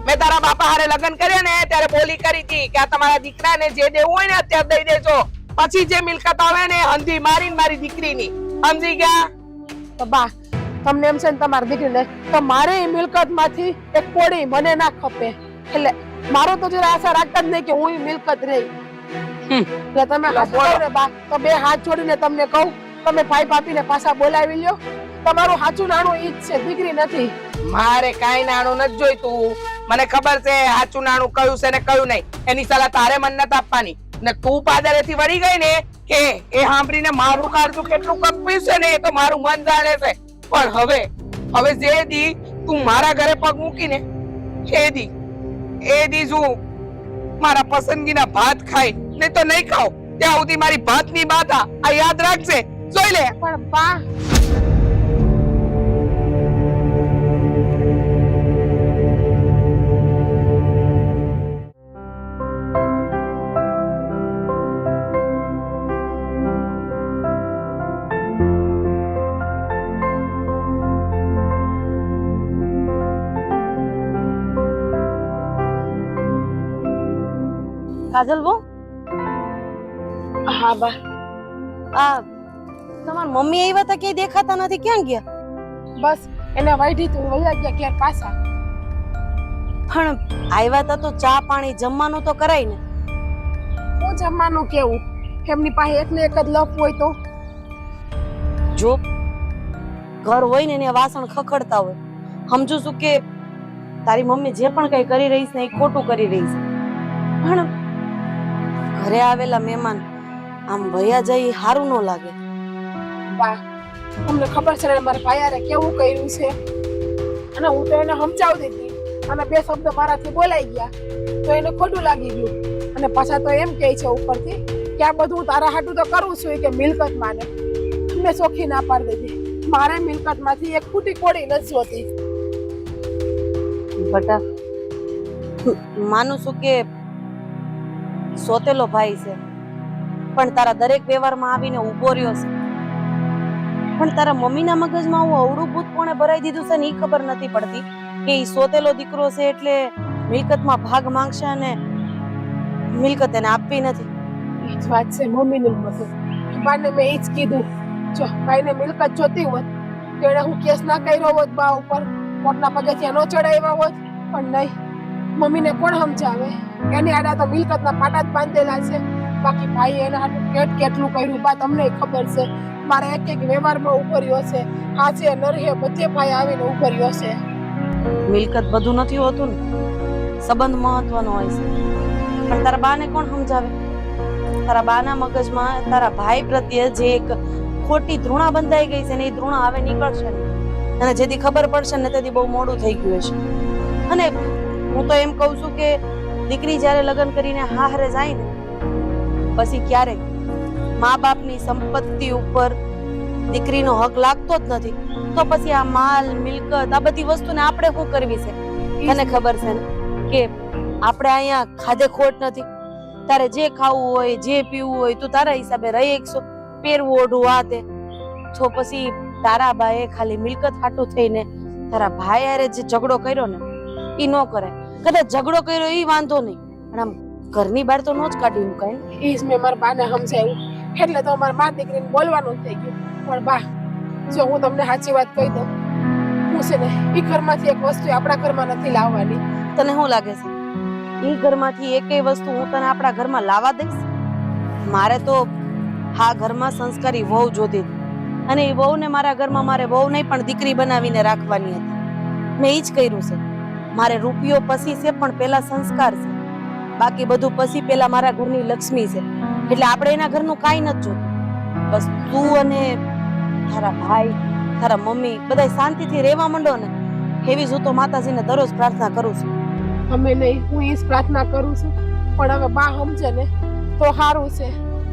મેં તારા બાપા હારે લગ્ન કર્યા ને ત્યારે બોલી કરી હતી કે આ તમારા દીકરાને જે દેવું હોય ને અત્યારે દઈ દેજો, પછી જે મિલકત આવે ને હંધી મારીને મારી દીકરીની, સમજી ગયા? તો બા તમને એમ છે ને તમારી દીકરીને તો મારે એ મિલકતમાંથી એક કોડી મને ના ખપે, એટલે મારો તો જરા આશા રાખતા જ નહીં કે હું ઈ મિલકત રહી. એટલે તમે હાથ ને બા તો બે હાથ જોડીને તમને કહું, તમે ભાઈ ભાભીને પાછા બોલાવી લ્યો. તમારું સાચું નાણું ઈ જ છે, દીકરી નથી. મારે કાઈ નાણું નથી જોઈતું, મને ખબર છે સાચું નાણું કયું છે ને કયું નહીં, એની સલાહ તારે મને નથી આપવાની. ને તું પાદરેથી વળી ગઈ ને કે એ સાંભળીને મારું કાળજું કેટલું કંપ્યું છે ને એ તો મારું મન જાણે છે. પણ હવે જે દી તું મારા ઘરે પગ મૂકીને એ દી શું મારા પસંદગીના ભાત ખાઈ નહીં તો નહીં ખાવ, ત્યાં સુધી મારી ભાતની બાધા આ યાદ રાખજે, જોઈ લે. પણ બા કાજલ બહુ હા બા આ તમાર મમ્મી આવ્યા હતા ક્યાંય દેખાતા નથી, ક્યાં ગયા? બસ એને વાઈઢી તું વયા ગયા ઘેર પાછા. પણ આવ્યા હતા તો ચા પાણી જમવાનું તો કરાય ને. હું જમવાનું કેવું, એમની પાસે એકને એક જ લપ હોય તો જો ઘર હોય ને એને વાસણ ખખડતા હોય, સમજુ છું કે તારી મમ્મી જે પણ કઈ કરી રહી છે એ ખોટું કરી રહી છે, પણ ઘરે આવેલા મહેમાન આમ ભયા જાય સારું ન લાગે. બા તમને ખબર છે ને મારા ભાયારે કેવું કર્યું છે, અને હું તો એને સમજાવતી હતી અને બે શબ્દ મારાથી બોલાઈ ગયા તો એને ખોટું લાગી ગયું, અને પાછા તો એમ કહે છે ઉપરથી કે આ બધું તારા હાટું તો કરું છું કે મિલકત માને. મેં ચોખ્ખી ના પાડી દીધી, મારે મિલકતમાંથી એક ફૂટી કોડી નથી જોતી. બટા માનું છું કે સોતેલો ભાઈ છે, પણ તારા દરેક વ્યવહારમાં આવીને ઉભો રહ્યો છે, પણ તારા મમ્મીના મગજમાં આવું અવળું ભૂત કોણે ભરાઈ દીધું છે ને એ ખબર નથી પડતી કે ઈ સોતેલો દીકરો છે એટલે મિલકતમાં ભાગ માંગશે અને મિલકત એને આપવી નથી. એ જ વાત છે મમ્મીની મગજ. બાને મેં એ જ કીધું, જો ભાઈને મિલકત જોતી હોત તો એને હું કેસ ના કર્યો હોત બા ઉપર, કોર્ટના પગથિયા ન ચડાવ્યા હોત, પણ નહીં. મમ્મીને કોણ સમજાવે, એની આડા તો મિલકતના પાટા જ બાંધેલા છે, બાકી ભાઈ એના હાટું કેટલું કર્યું બા તમને ખબર છે. મારે એક વ્યવહારમાં ઉભો રહ્યો છે, આ છે નરહે બધે ભાઈ આવીને ઉભો રહ્યો છે. મિલકત બધું નથી હોતું ને, સંબંધ મહત્વનો હોય છે, પણ તારા બાને કોણ સમજાવે? તારા બાના મગજમાં તારા ભાઈ પ્રત્યે જે એક ખોટી ધૃણા બંધાઈ ગઈ છે ને એ ધૃણા હવે નીકળશે ને, અને જેથી ખબર પડશે ને તેથી બહુ મોડું થઈ ગયું હશે. અને હું તો એમ કહું છું કે દીકરી જ્યારે લગ્ન કરીને હારે જાય ને પછી ક્યારેક મા બાપની સંપત્તિ ઉપર દીકરીનો હક લાગતો જ નથી, તો પછી આ માલ મિલકત આ બધી વસ્તુને આપણે શું કરવી છે? તને ખબર છે ને કે આપણે અહીંયા ખાધે ખોટ નથી. તારે જે ખાવું હોય જે પીવું હોય તું તારા હિસાબે રહી એકસો, પહેરવું ઓઢવું આ તે. તો પછી તારા ભાઈએ ખાલી મિલકત હાટું થઈને તારા ભાઈ હારે જે ઝઘડો કર્યો ને ઈ ન કરે. કદાચ ઝઘડો કર્યો ઈ વાંધો નહીં, પણ આમ ઘરની બહાર તો નો જ કાઢી મુકાય ને. ઈ જ મેં મારા બાને સમજાવ્યું એટલે તો મારા મા દીકરીને બોલવાનું થઈ ગયું. પણ બા, જો હું તમને સાચી વાત કહી દઉં, હું છે ને ઈ ઘરમાંથી એક વસ્તુ આપણા ઘરમાં નથી લાવવાની. તને શું લાગે છે ઈ ઘરમાંથી એકેય વસ્તુ હું તને આપણા ઘરમાં લાવવા દઈશ? મારે તો આ ઘરમાં સંસ્કારી વહુ જોતી હતી, અને એ વહુને મારા ઘરમાં મારે વહુ નહીં પણ દીકરી બનાવીને રાખવાની હતી. મેં ઈ જ કર્યું છે. મારે રૂપિયો પછી છે પણ પેલા સંસ્કાર છે, બાકી બધું પછી પેલા મારા ઘરની લક્ષ્મી છે. એટલે આપણે એના ઘરનું કાંઈ નથી જોતું. બસ તું અને તારા ભાઈ તારા મમ્મી બધા શાંતિથી રહેવા માંડો ને, એવી જ હું તો માતાજીને દરરોજ પ્રાર્થના કરું છું. અમે નહીં, હું ઈ જ પ્રાર્થના કરું છું. પણ હવે બા સમજે ને તો સારું છે.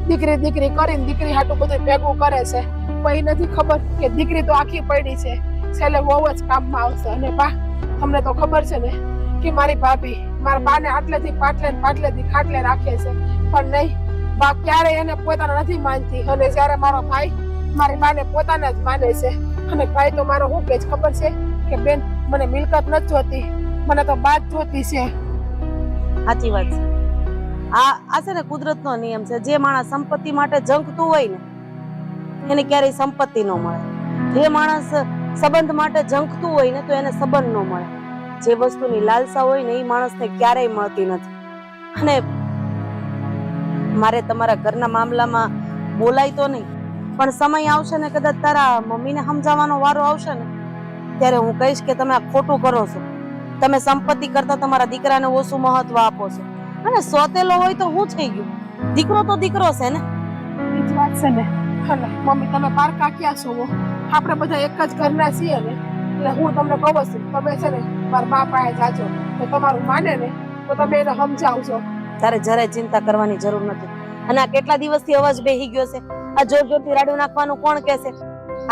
દીકરી દીકરી કરીને દીકરી હાટું બધું ભેગું કરે છે, પણ નથી ખબર કે દીકરી તો આખી પડી છે, છેલ્લે બહુ જ કામમાં આવશે. અને બા, તમને તો ખબર છે ને કે મારી ભાભી મારા બાને આટલેથી પાટલેથી ખાટલે રાખે છે, પણ નહીં, બા ક્યારેય એને પોતાના નથી માનતી. અને જ્યારે મારો ભાઈ મારી બાને પોતાના જ માને છે. અને ભાઈ તો મારો શું કે ખબર છે કે બેન, મને મિલકત નથી જોતી, મને તો બાદ જોતી છે. સાચી વાત છે. આ છે ને કુદરતનો નિયમ છે. જે માણસ સંપત્તિ માટે ઝંખતું હોય ને એને ક્યારેય સંપત્તિ ન મળે. જે માણસ સંબંધ માટે ઝંખતું હોય ને તો એને સંબંધ ન મળે. જે વસ્તુની લાલસા હોય ને એ માણસને ક્યારેય મળતી નથી. અને મારે તમારા ઘરના મામલામાં બોલાય તો નહીં, પણ સમય આવશે ને કદાચ તારા મમ્મીને સમજાવવાનો વારો આવશે ને ત્યારે હું કહીશ કે તમે આ ખોટું કરો છો. તમે સંપત્તિ કરતા તમારા દીકરાને ઓછું મહત્વ આપો છો. અને સોતેલો હોય તો શું થઈ ગયું? દીકરો તો દીકરો છે ને. એ જ વાત છે ને. અને મમ્મી, તમે પારકા ક્યાં છો? આપણે બધા એક જ ઘરના છીએ ને. એટલે હું તમને કહું છું, તમે છે ને મારા બા પાસે જાજો, તો તમારું માને ને તો તમે એને સમજાવજો. તારે જરાય ચિંતા કરવાની જરૂર નથી. અને આ કેટલા દિવસથી અવાજ બેહી ગયો છે? આ જોર જોરથી રાડું નાખવાનું કોણ કહેશે?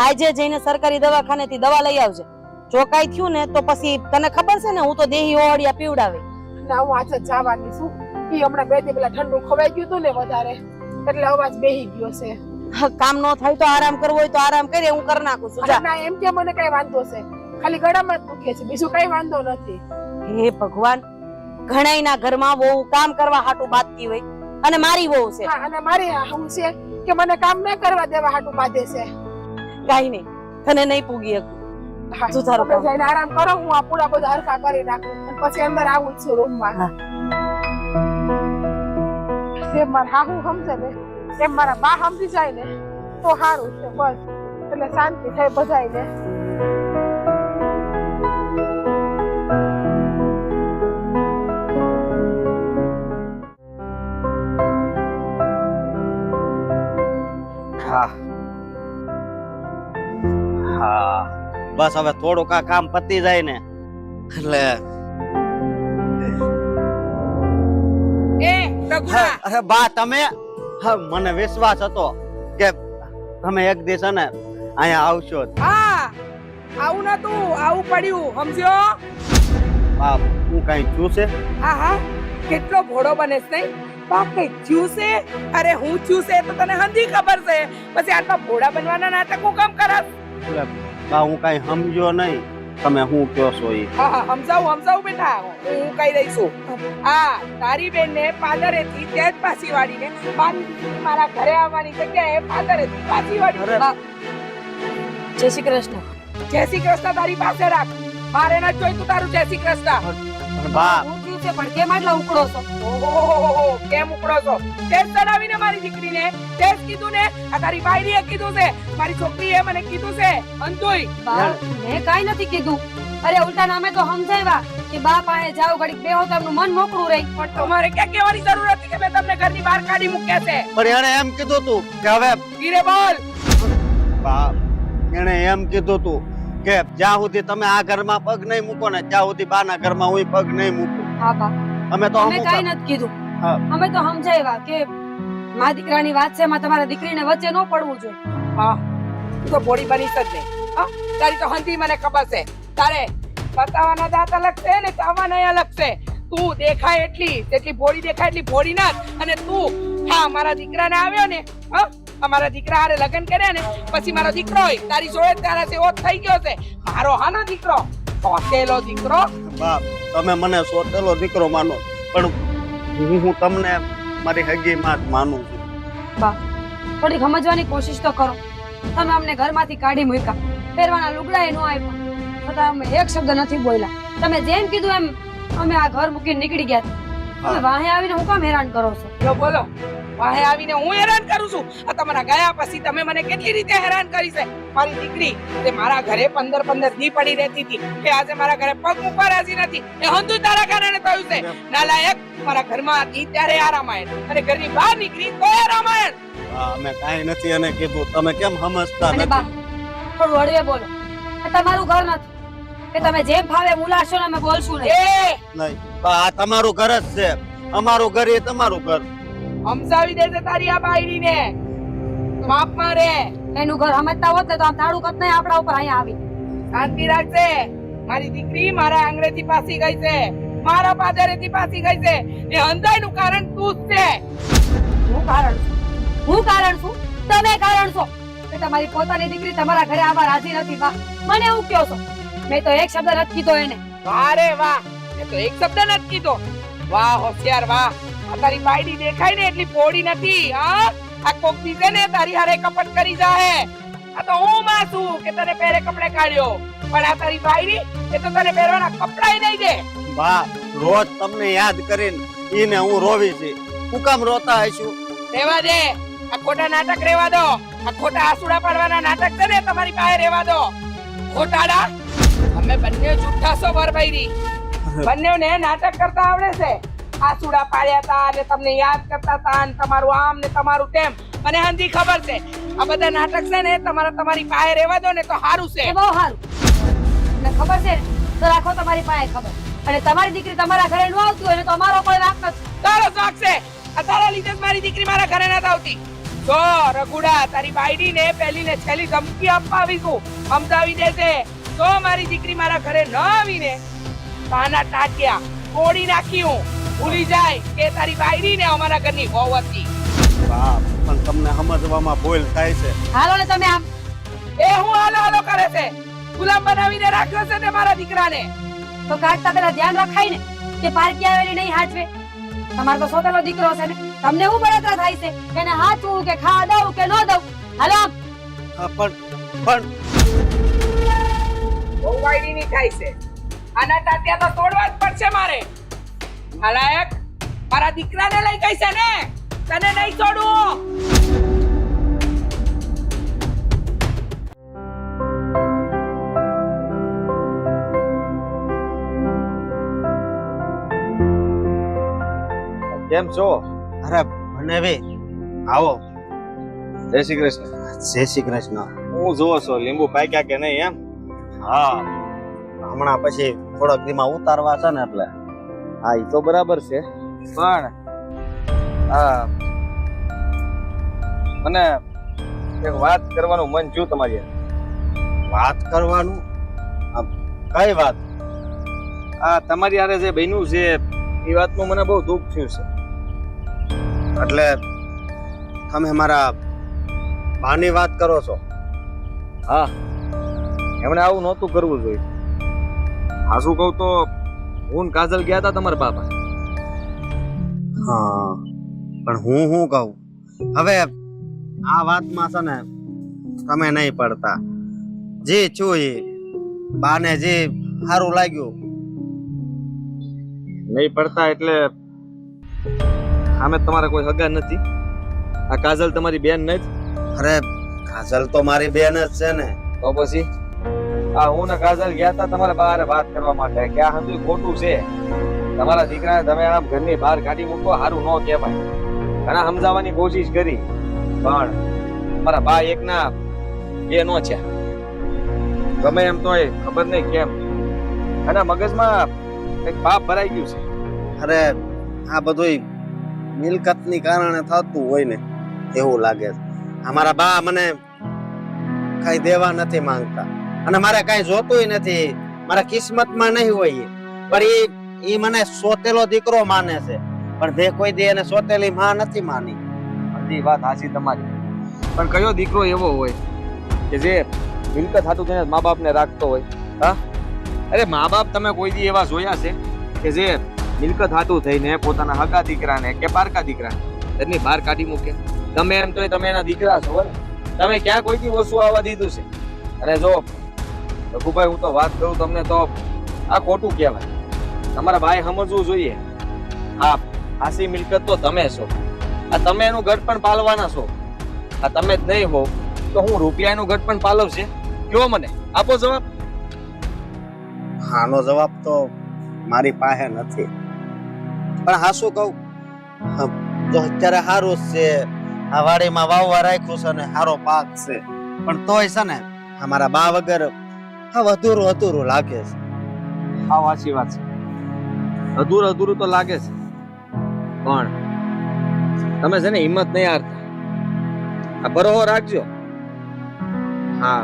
આજે જઈને સરકારી દવાખાનેથી દવા લઈ આવજે. જો કાંઈ થયું ને તો પછી તને ખબર છે ને હું તો દેહી ઓવાડિયા પીવડાવે. ના, હું આજે જ જવાની છું. એ હમણાં 2 દી પેલા ઠંડુ ખવાઈ ગયું હતું ને વધારે, એટલે અવાજ બેહી ગયો છે. કામ ન થાય તો આરામ કરવો હોય તો આરામ કરીએ, હું કરી નાખું છું. જા. ના, એમ કે મને કઈ વાંધો છે, ખાલી ગળામાં જ દુખે છે, બીજું કઈ વાંધો નથી. હે ભગવાન, ઘણાયના ઘરમાં વહુ કામ કરવા હાટું બાંધતી હોય અને મારી વહુ છે. હા, અને મારી હું છે કે મને કામ ના કરવા દેવા હાટું બાંધે છે. કાઈ નહીં, તને નહીં પૂગી શકું. હા, તું તારું તમે કામ. જઈને આરામ કરો, હું આ પૂરા બધા હરખા કરી નાખું અને પછી અંદર આવું જ છું રૂમમાં. હા. જેમ મારા હાહુ સમજે ને એમ મારા બા સમજી જાય ને તો સારું છે. બસ એટલે શાંતિ થાય બધાયને. હા હા, બસ હવે થોડુંક આ કામ પતી જાય ને એટલે. રઘુરા, અરે બા, તમે મને વિશ્વાસ હતો કે તમે એક દિવસ ને અહીંયા આવશો જ. હા, આવું નતું, આવું પડ્યું, સમજ્યો? બા, હું કઈ છું છે? હા હા, કેટલો ભોળો બનેસ નહીં? બાપ, કઈ થયું છે? અરે હું થયું છે તો તને હંધી ખબર છે, પછી આટલા ભોળા બનવાના નાટકો કામ કરસ? એટલે બા, હું કઈ સમજ્યો નહીં તમે શું કહો છો ઈ. હા હા, સમજાવું બેટા, હું કહી રહી છું. આ તારી બેનને પાદરેથી તે જ પાછી વાળીને મારી દીકરી મારા ઘરે આવવાની જગ્યાએ પાદરેથી પાછી વાળી. અરે. જય શ્રી કૃષ્ણ. જય શ્રી કૃષ્ણ તારી પાસે રાખ, મારે ન જોઈતું તારું જય શ્રી કૃષ્ણ. પણ બા, હું થયું છે પણ કેમ આટલા ઉકળો છો? ઓહો, કેમ ઉકળો છો? તે જ ચડાવીને મારી દીકરીને, તે જ કીધું ને, આ તારી બાયડીએ કીધું છે, મારી છોકરીએ મને કીધું છે. અંતુય બા, મેં કાઈ નથી કીધું. અરે ઉલટા નામે તો સમજાવ્યા કે બા પાસે જાઓ ઘડીક બેહો તો એમનું મન મોકળું રહે. પણ તમારે ક્યાં કહેવાની જરૂર હતી કે મેં તમને ઘરની બહાર કાઢી મૂક્યા છે? પણ એણે એમ કીધું તું કે હવે ધીરે બોલ. બા, એણે એમ કીધું તું કે જ્યાં સુધી તમે આ ઘરમાં પગ નહીં મૂકો ને ત્યાં સુધી બાના ઘરમાં હું પગ નહીં મૂકું. હા બા, અમે તો અમે કાઈ નથી કીધું. હા. અમે તો સમજાવ્યા કે મા દીકરાની વાત છે, એમાં તમારા દીકરીને વચ્ચે ન પડવું જોઈએ. હા, તું તો બોડી બનીશ જ નહીં. હા, તારી તો હંધી મને ખબર છે. તારે બતાવવાના દાંત અલગ છે ને ચાવવાના અલગ છે. તું દેખાય તેટલી ભોળી દેખાય એટલી ભોળી ના જ. અને તું હા મારા દીકરાને આવ્યો ને હા અમારા દીકરા હારે લગ્ન કર્યા ને પછી મારો દીકરો હોય તારી જોડે તારા જેવો થઈ ગયો છે. મારો હાનો દીકરો સોતેલો દીકરો. બાપ તમે મને સોતેલો દીકરો માનો પણ હું તમને મારી હગી માં જ માનું છું. બા થોડી સમજવાની કોશિશ તો કરો. તમે અમને ઘરમાંથી કાઢી મૂક્યા, પહેરવાના લુગડા નો આપ્યા, છતાં અમે એક શબ્દ નથી બોલ્યા. તમે જેમ કીધું એમ અમે આ ઘર મૂકીને નીકળી ગયા. તમે વાહે આવીને હું કામ હેરાન કરો છો? લો બોલો વાહે આવીને હું હેરાન કરું છું? આ તમારા ગયા પછી તમે મને કેટલી રીતે હેરાન કરી છે? મારી દીકરી તે મારા ઘરે 15 દી પડી રહેતી હતી કે આજે મારા ઘરે પગ મૂકવા રાજી નથી. એ હંધુ તારા કારણે થયું છે. નાલાયક મારા ઘરમાં હતી ત્યારે આ રામાયણ અને ઘરની બહાર નીકળી તો આ રામાયણ. અમે કાંઈ નથી એને કીધું, તમે કેમ સમજતા અને બા નથી? થોડું હળવે બોલો. આ તમારું ઘર નથી કે તમે જેમ ફાવે બોલાશો ને અમે બોલશું નહીં. નહીં બા, આ તમારું ઘર જ છે. અમારું ઘર એ તમારું ઘર. સમજાવી દે છે તારી આ બાયડીને માપમાં રે. એનું ઘર સમજતા હોત ને તો આમ તાળું કત નહીં આપણા ઉપર અહીંયા આવી. શાંતિ રાખજે. મારી દીકરી મારા આંગળેથી પાસી ગઈ છે, મારા પાદરેથી પાસી ગઈ છે. એ અંધાઈનું કારણ તું જ છે. હું કારણ છું? હું કારણ છું? તમે કારણ છો કે તમારી પોતાની દીકરી તમારા ઘરે આવવા રાજી નથી. બા મને એવું કહો છો? મેં તો એક શબ્દ નથી કીધો એને. વાહ રે વાહ, મેં તો એક શબ્દ નથી કીધો. વાહ હોશિયાર વાહ. આ તારી બાયડી દેખાય ને એટલી પોડી નથી. હા આ કોક દીધે ને તારી હારે કપટ કરી જાહે. આ તો હું માં છું કે તને પહેરે કપડે કાઢ્યો, પણ આ તારી બાયડી એ તો તને પહેરવાના કપડાય નહીં દે. બા રોજ તમને યાદ કરીને ઈને હું રોવી છે. હું કામ રોતા હશું? રેવા દે. આ ખોટા નાટક રેવા દો. આ ખોટા આસુડા પાડવાના નાટક છે ને તમારી પાસે રેવા દો. ખોટાડા અમે બંને જુઠ્ઠા છો બરબાઈરી. બંનેને નાટક કરતા આવડે છે. આસુડા પાડ્યા હતા અને તમને યાદ કરતા હતા અને તમારું આમ ને તમારું તેમ. મને હંધી ખબર છે આ બધા નાટક છે ને તમારી પાસે રેવા દો ને તો સારું છે. એ બહુ સારું. મને ખબર છે ને તો રાખો તમારી પાસે ખબર. અને તમારી દીકરી તમારા ઘરે ન આવતી હોય ને તો અમારો કોઈ વાંક નથી. તારો શોખ છે. આ તારા લીધે જ મારી દીકરી મારા ઘરે નથી આવતી. જો રઘુડા તારી બાયડી ને પહેલી ને છેલ્લી ધમકી આપવા આવીશું. સમજાવી દેજે તો મારી દીકરી મારા ઘરે ન આવીને તાના ટાટિયા તોડી નાખી હું. ભૂલી જાય કે તારી બાયડી ને અમારા ઘરની વહુ હતી. બા પણ તમને સમજવામાં ભૂલ થાય છે. હાલો ને તમે આમ. એ હું હાલો હાલો કરે છે. ગુલામ બનાવીને રાખ્યો છે તે મારા દીકરાને. તો કાઢતા પેલા ધ્યાન રખાય ને કે પારકી આવેલી નહીં હાચવે. તમારો તો સોતેલો દીકરો છે ને, તમને હું બળતરા થાય છે કે એને હાચવું કે ખા દઉં કે ન દઉં? હાલો આમ. પણ બહુ બાયડી ની થાય છે. આના ટાટિયા તો તોડવા જ પડશે મારે. નાલાયક મારા દીકરાને લઈ ગઈ છે ને, તને નહીં છોડું. કેમ છો? અરે ભણેવી આવો. જય શ્રી કૃષ્ણ. જય શ્રી કૃષ્ણ. હું જોવો છો લીંબુ પાક્યા કે નહીં એમ? હા હમણાં પછી થોડોક દીમાં ઉતારવા છે ને એટલે. હા એ તો બરાબર છે પણ આ મને એક વાત કરવાનું મન થયું તમારી હારે. વાત કરવાનું? કઈ વાત? આ તમારી હારે જે બન્યું છે એ વાતનું મને બહુ દુઃખ થયું છે. એટલે તમે મારા બાની વાત કરો છો? હા એમણે આવું નહોતું કરવું જોઈએ. હાસું કહું તો હું ને કાજલ ગયા હતા તમારા બાપા. હા પણ હું કહું હવે આ વાતમાં છે ને તમે નહીં પડતા. જે છું એ બાને જે સારું લાગ્યું. નહીં પડતા એટલે આમે તમારા કોઈ હગા નથી? આ કાજલ તમારી બેન નથી? અરે કાજલ તો મારી બેન જ છે ને. તો પછી આ હું ને કાજલ ગયા હતા તમારા બહાર વાત કરવા માટે કે આ હંધું ખોટું છે. તમારા દીકરાને તમે આમ ઘરની બહાર કાઢી મૂકો સારું ન કહેવાય. ઘણા સમજાવવાની કોશિશ કરી પણ મારા બા એકના બે નો છે. ગમે એમ તોય ખબર નહીં કેમ એના મગજમાં એક પાપ ભરાઈ ગયું છે. અરે આ બધું મિલકતની કારણે થતું હોય ને એવું લાગે છે. અમારા બા મને કઈ દેવા નથી માંગતા અને મારે કઈ જોતું નથી. મારા કિસ્મતમાં નહીં હોય પણ ઈ મને સોતેલો દીકરો માને છે પણ તે કોઈ દી એને સોતેલી માં નથી માની. બધી વાત હાચી તમારી, પણ કયો દીકરો એવો હોય કે જે મિલકત હાટું થઈને મા બાપને રાખતો હોય? હા, અરે મા બાપ તમે કોઈ દી એવા જોયા છે કે જે મિલકત હાટું થઈને પોતાના હગા દીકરાને કે પારકા દીકરાને એની બહાર કાઢી મૂકે? તમે એમ તો તમે એના દીકરા છો ને, તમે ક્યાં કોઈ દી ઓછું આવવા દીધું છે? અને જો રઘુભાઈ, હું તો વાત કરું તમને તો આ ખોટું કહેવાય. તમારા ભાઈ સમજવું જોઈએ. હા, આસી મિલકત તો તમે છો, આ તમે એનું ગઢ પણ પાલવાના છો. આ તમે જ નહીં હો તો હું રૂપિયાનું ગઢ પણ પાલવશે? કયો મને, આપો જવાબ. આનો જવાબ તો મારી પાસે નથી, પણ હા શું કહું, જો અત્યારે સારું જ છે, આ વાડીમાં વાવવા રાખ્યું છે ને સારો પાક છે, પણ તોય છે ને અમારા બા વગર આ અધૂરું અધૂરું લાગે છે. હા, સાચી વાત છે, અધૂરું અધૂરું તો લાગે છે, પણ તમે છે ને હિંમત નહીં હારતા. આ ભરોસો રાખજો. હા,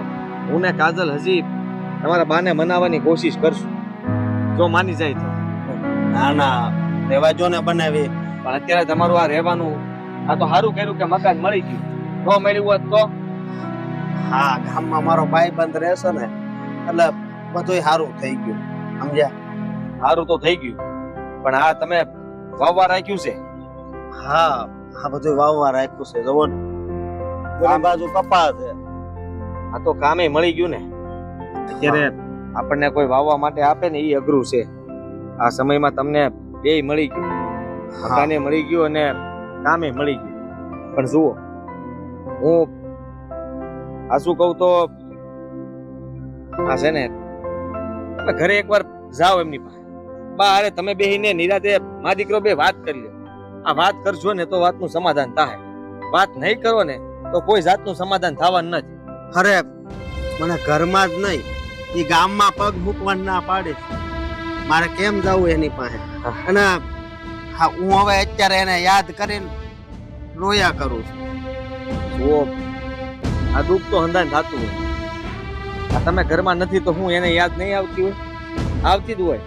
હું ને કાજલ હજી તમારા બાને મનાવવાની કોશિશ કરશું, જો માની જાય તો. ના ના, રહેવા જો ને બનાવી. પણ અત્યારે તમારું આ રહેવાનું, આ તો સારું કર્યું કે મકાન મળી ગયું. ન મળ્યું હોત તો? હા, ગામમાં મારો ભાઈ બંધ રહેશે ને એટલે બધું સારું થઈ ગયું, સમજ્યા? સારું તો થઈ ગયું, પણ આ તમે વાવવા રાખ્યું છે? હા, આ બધું વાવવા રાખ્યું છે, જુઓ ને આ બાજુ કપાસ છે. આ તો કામે મળી ગયું ને. અત્યારે આપણને કોઈ વાવવા માટે આપે ને એ અઘરું છે. આ સમયમાં તમને બેય મળી ગયું, મકાને મળી ગયું અને કામે મળી ગયું. પણ જુઓ, હું આ શું કહું તો આ છે ને તમે ઘરે એકવાર જાઓ એમની પાસે. બા અરે તમે બેહીને નિરાતે મા દીકરો બે વાત કરી લો. આ વાત કરશો ને તો વાતનું સમાધાન થાય, વાત નહીં કરો ને તો કોઈ જાતનું સમાધાન થવાનું નથી. અરે મને ઘરમાં જ નહીં, એ ગામમાં પગ મૂકવાનું ના પાડે. મારે કેમ જવું એની પાસે? અને હા, હું હવે અત્યારે એને યાદ કરીને રોયા કરું છું. જુઓ, આ દુઃખ તો હંધાન થતું હોય. આ તમે ઘરમાં નથી તો હું એને યાદ નહીં આવતી હોય? આવતી જ હોય,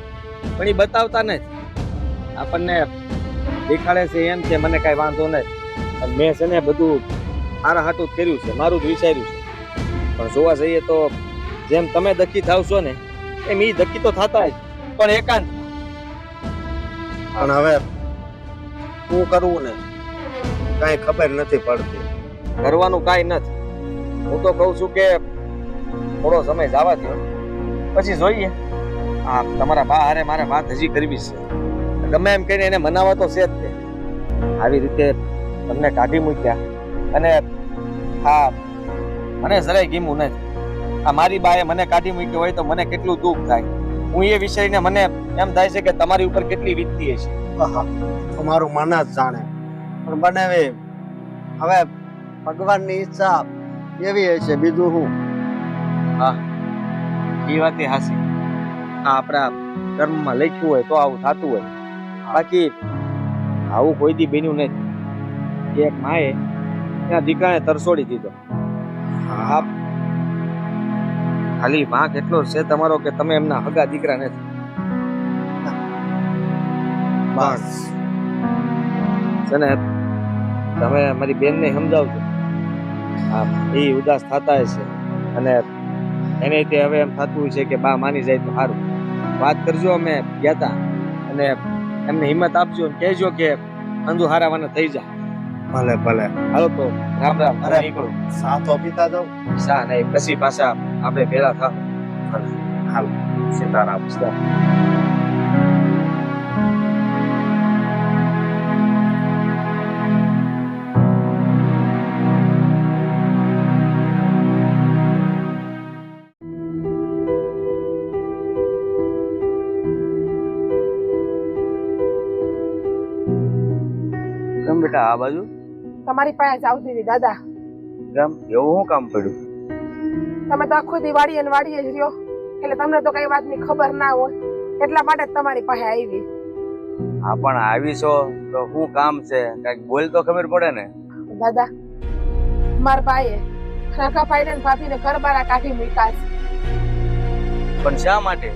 પણ એ બતાવતા નથી. આપણને દેખાડે છે એમ કે મને કઈ વાંધો નથી, અને મેં છે ને બધું મારા હાટું જ કર્યું છે, મારું જ વિચાર્યું છે. પણ જોવા જઈએ તો જેમ તમે દખી થાવશો ને એમ એ દખી તો થતા જ, પણ એકાંત. પણ હવે શું કરવું ને કઈ ખબર નથી પડતી. કરવાનું કાંઈ નથી. હું તો કહું છું કે થોડો સમય જવા દો, પછી જોઈએ. હા, તમારા બા હારે મારે વાત હજી કરવી છે. ગમે એમ કહીને એને મનાવવા તો છે જ તે. આવી રીતે તમને કાઢી મૂક્યા અને હા, મને જરાય ગમ્યું નથી. આ મારી બાએ મને કાઢી મૂક્યો હોય તો મને કેટલું દુઃખ થાય. હું એ વિષયને મને એમ થાય છે કે તમારી ઉપર કેટલી વીતતી હશે. તમારું મન જ જાણે, પણ બનાવે હવે ભગવાનની ઈચ્છા એવી હશે, બીજું શું? હા, એ વાત એ હાસી. આ આપણા કર્મમાં લખ્યું હોય તો આવું થતું હોય, બાકી આવું કોઈ દી બન્યું નથી. એક માએ એના દીકરાને તરસોડી દીધો. હા, ખાલી વાંક એટલો છે તમારો કે તમે એમના હગા દીકરા નથી. બસ છે ને, તમે મારી બેનને સમજાવજો. હા, એ ઉદાસ થતા હશે અને એને તે હવે એમ થતું છે કે બા માની જાય તો સારું. વાત કરજો, અમે ગયા હતા, અને એમને હિંમત આપજો અને કહેજો કે અંધુ હારાવાના થઈ જાય. ભલે ભલે, હાલો તો રામ રામ. અરે નીકળું. સાથો પીતા જાઉં. શા નહીં, પછી પાછા આપણે ભેળા થાવ. હાલો, સીતારામ. કેમ બેટા આ બાજુ? તમારી પાસે જ આવતી હતી દાદા. કેમ એવું શું કામ પડ્યું? તમે તો આખો દી વાડીએ ને વાડીએ જ રહ્યો, એટલે તમને તો કઈ વાતની ખબર ના હોય, એટલા માટે જ તમારી પાસે આવી. હા, પણ આવી છો તો શું કામ છે? કઈક બોલ તો ખબર પડે ને. દાદા, મારા ભાઈએ કાકા ભાઈને ને ભાભીને ઘર બારા કાઢી મૂક્યા છે. પણ શા માટે?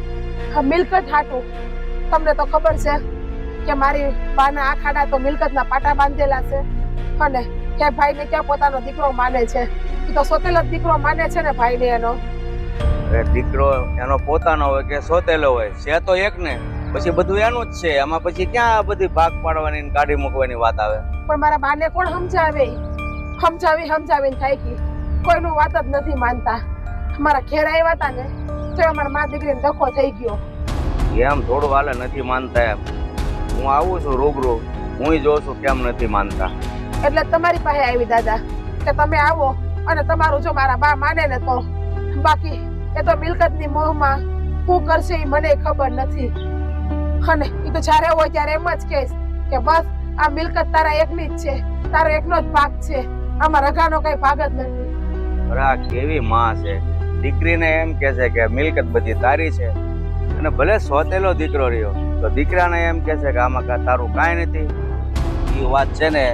આ મિલકત હાટું. તમને તો ખબર છે કે મારી બાના આ ખાડા તો મિલકતના પાટા બાંધેલા છે અને કે ભાઈને ક્યાં પોતાનો દીકરો માને છે એ તો સોતેલો જ દીકરો માને છે ને ભાઈને એનો. અરે દીકરો એનો પોતાનો હોય કે સોતેલો હોય છે તો એક ને, પછી બધું એનું જ છે. આમાં પછી ક્યાં આ બધી ભાગ પાડવાની ને કાઢી મૂકવાની વાત આવે? પણ મારા બાને કોણ સમજાવે? સમજાવીને થાય કે કોઈનું વાત જ નથી માનતા. મારા ઘેર આવ્યા હતા ને તો અમારા મા દીકરીને ધક્કો થઈ ગયો. એમ થોડું હાલે નથી માનતા એમ. હું આવું છું રૂબરૂ, હું જોઉં છું કેમ નથી માનતા. એટલે તમારી પાસે આવી દાદા કે તમે આવો અને તમારું જો મારા બા માને ને તો, બાકી એ તો મિલકતની મોહમાં શું કરશે એ મને ખબર નથી. અને એ તો જ્યારે હોય ત્યારે એમ જ કહેશ કે બસ આ મિલકત તારા એકની જ છે, તારો એકનો જ ભાગ છે, આમાં રઘાનો કઈ ભાગ જ નથી. અરે આ કેવી માં છે, દીકરીને એમ કે છે કે મિલકત બધી તારી છે, અને ભલે સોતેલો દીકરો રહ્યો તો દીકરાને એમ કે છે કે આમાં તારું કાંઈ નથી. એ વાત છે ને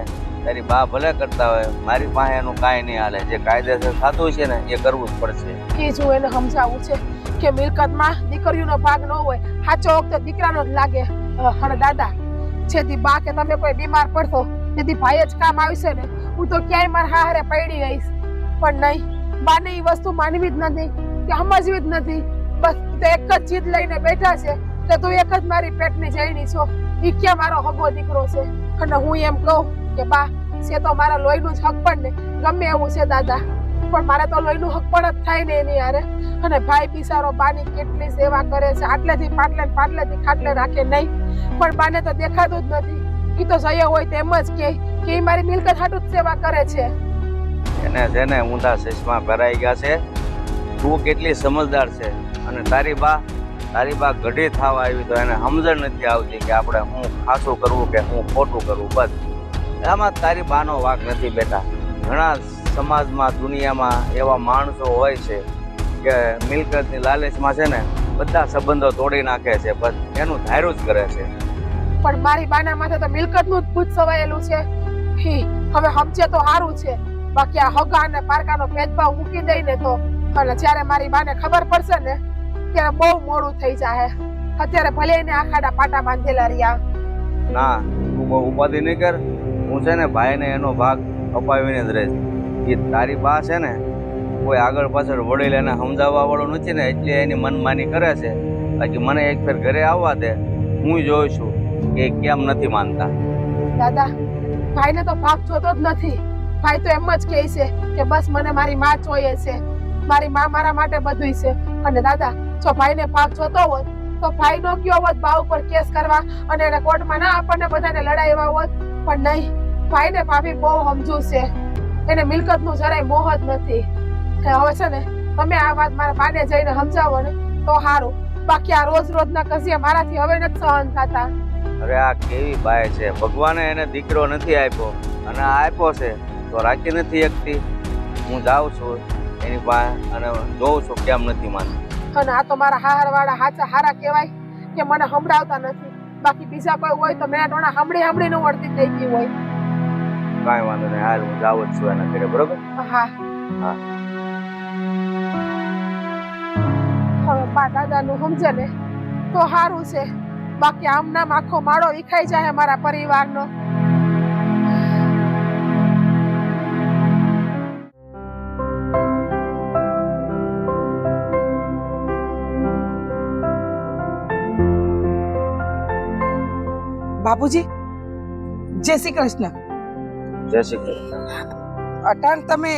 તારી બા ભલે કરતા હોય, મારી પાસે એનું કાંઈ નહીં હાલે. જે કાયદેસર થતું છે ને એ કરવું જ પડશે. એ જો એને સમજાવવું છે કે મિલકતમાં દીકરીઓનો ભાગ ન હોય, સાચો વખત દીકરાનો જ લાગે. અને દાદા જેથી બા કે તમે કોઈ બીમાર પડશો જેથી ભાઈ જ કામ આવશે ને, હું તો ક્યાંય મારા હારે પડી રહીશ. પણ નહીં, બાને એ વસ્તુ માનવી જ નથી કે સમજવી જ નથી. બસ તો એક જ જીદ લઈને બેઠા છે કે તું એક જ મારી પેટની જઈની છો, ઈ ક્યાં મારો હગો દીકરો છે. અને હું એમ કહું કે બા છે તો મારા લોહીનું જ હક પણ ને ગમે એવું છે દાદા, પણ મારે તો લોહીનું હક પણ જ થાય ને એની યારે. અને ભાઈ બિચારો બાની કેટલી સેવા કરે છે, આટલેથી પાટલેથી ખાટલે રાખે નહીં, પણ બાને તો દેખાતું જ નથી. ઈ તો જયો હોય તેમ જ કે ઈ મારી મિલકત હાટું જ સેવા કરે છે. એને છે ને ઊંધા ચશ્મા ભરાઈ ગયા છે. તું કેટલી સમજદાર છે, અને તારી બા ગઢી થવા આવી તો એને સમજણ નથી આવતી કે આપણે હું ખાસું કરવું કે હું ખોટું કરવું. બસ આમાં તારી બાનો વાંક નથી બેટા. ઘણા સમાજમાં દુનિયામાં એવા માણસો હોય છે કે મિલકતની લાલચમાં છે ને બધા સંબંધો તોડી નાખે છે, બસ એનું ધાર્યું જ કરે છે. પણ મારી બાના માથે તો મિલકતનું જ ભૂત સવાયેલું છે. હવે સમજે તો સારું છે, બાકી આ હગા અને પારકાનો ભેદભાવ મૂકી દઈને તો, અને જ્યારે મારી બાને ખબર પડશે ને ત્યારે બહુ મોડું થઈ જાય. અત્યારે ભલે એને આ ખાડા પાટા બાંધેલા રહ્યા. ના, તું બહુ ઉપાધિ નહીં કર. હું છે ને ભાઈને એનો ભાગ અપાવીને જ રહીશ. એ તારી બા છે ને કોઈ આગળ પાછળ વડીલ એને સમજાવવા વાળું નથી ને, એટલે એની મનમાની કરે છે. બાકી મને એક ફેર ઘરે આવવા દે, હું જોઉં છું કે કેમ નથી માનતા. દાદા ભાઈને તો ભાગ જોતો જ નથી. ભાઈ તો એમ જ કહે છે કે બસ મને મારી માં જોઈએ છે, મારી માં મારા માટે બધું છે. અને દાદા જો ભાઈને ભાગ જોતો હોત તો ભાઈ નો ગયો હોત બા ઉપર કેસ કરવા અને એને કોર્ટમાં ના આપણને બધાને લડાવ્યા હોત. પણ નહીં, ભાઈને ભાભી બહુ સમજુ છે, એને મિલકતનું જરાય મોહ જ નથી. હવે છે ને તમે આ વાત મારા બાને જઈને સમજાવો ને તો સારું, બાકી આ રોજના કસિયા મારાથી હવે નથી સહન થતા. અરે આ કેવી બાય છે, ભગવાને એને દીકરો નથી આપ્યો, અને આ આપ્યો છે તો રાખી નથી શકતી. હું જાઉં છું એની પાસે અને જોઉં છું કેમ નથી માનતી. અને આ તો મારા હારવાળા હારા કહેવાય કે મને સંભળાવતા નથી. બાકી બીજા કોઈ હોય તો મેં ટોણા સાંભળીને વળતી થઈ ગઈ હોય. કાંઈ વાંધો નહીં, હાલ હું જાઉં જ છું એના ઘરે. બરોબર? હા હા. હવે બા દાદાનું સમજે ને તો સારું છે, બાકી આમ નામ આખો માળો વિખાઈ જાય મારા પરિવારનો. બાપુજી, જય શ્રી કૃષ્ણ. જય શ્રી કૃષ્ણ. અટાણ તમે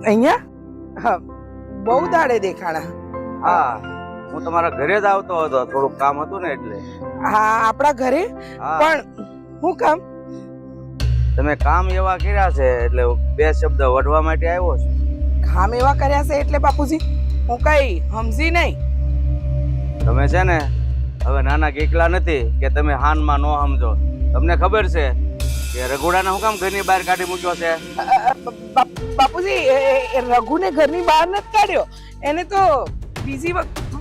અહીંયા? હા, બહુ દાડે દેખાણા. હા, હું તમારા ઘરે જ આવતો હતો, થોડુંક કામ હતું ને એટલે. હા, આપણા ઘરે? હા. પણ હું કામ? તમે કામ એવા કર્યા છે એટલે બે શબ્દ વઢવા માટે આવ્યો છું. કામ એવા કર્યા છે એટલે બાપુજી હું કઈ સમજી નહીં. તમે છે ને હવે નાના કેકલા નથી કે તમે હાનમાં નો સમજો. તમને ખબર છે કે રઘોડાને હું કામ ઘરની બહાર કાઢી મૂક્યો છે? બાપુજી, એ રઘુને ઘરની બહાર નથી કાઢ્યો, એને તો બીજી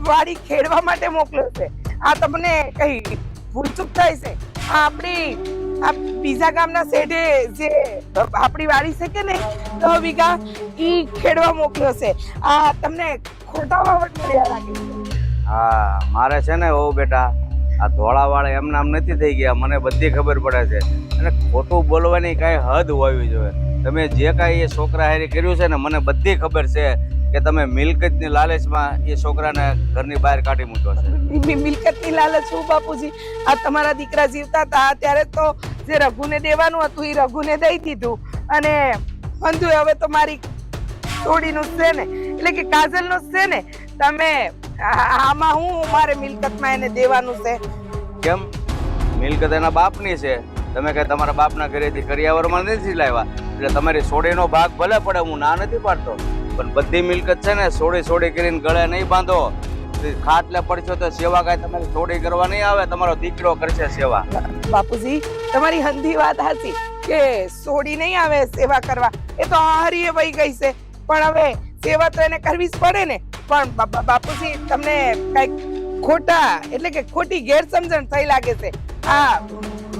વાડી ખેડવા માટે મોકલ્યો છે. આ તમને કઈ ભૂલચૂક થાય છે. આ બીજા ગામના શેઠે જે આપણી વાડી છે કે નહીં 10 વીઘા ઈ ખેડવા મોકલ્યો છે. આ તમને ખોટા વાવડ મળ્યા લાગે છે. હા, મારે છે ને ઓ બેટા આ ધોળાવાળા એમ નામ નથી થઈ ગયા, મને બધી ખબર પડે છે. અને ખોટું બોલવાની કાંઈ હદ હોવી જોઈએ. તમે જે કાંઈ એ છોકરા હારે કર્યું છે ને, મને બધી ખબર છે કે તમે મિલકતની લાલચમાં એ છોકરાને ઘરની બહાર કાઢી મૂક્યો છે. મિલકતની લાલચ શું બાપુજી? આ તમારા દીકરા જીવતા હતા ત્યારે તો જે રઘુને દેવાનું હતું એ રઘુને દઈ દીધું, અને અંધુ હવે તો મારી છોડીનું છે ને, એટલે કે કાજલનું છે ને. તમે આમાં હું મારે મિલકતમાં એને દેવાનું છે? કેમ? મિલકત એના બાપની છે. તમે કે તમારા બાપના ઘરેથી કરિયાવરમાં નથી લાવ્યા, એટલે તમારી સોડીનો ભાગ ભલે પડે, હું ના નથી પાડતો, પણ બધી મિલકત છે ને સોડી કરીને ગળે નહીં બાંધો. ખાટલે પડશો તો સેવા કાંઈ તમારી સોડી કરવા નહીં આવે, તમારો દીકરો કરશે સેવા. બાપુજી તમારી હંધી વાત સાચી કે સોડી નહીં આવે સેવા કરવા, એ તો હારીએ વહી ગઈ છે, પણ હવે સેવા તો એને કરવી જ પડે ને. પણ બાપુજી તમને કઈક ખોટા એટલે કે ખોટી ગેરસમજણ થઈ લાગે છે. હા,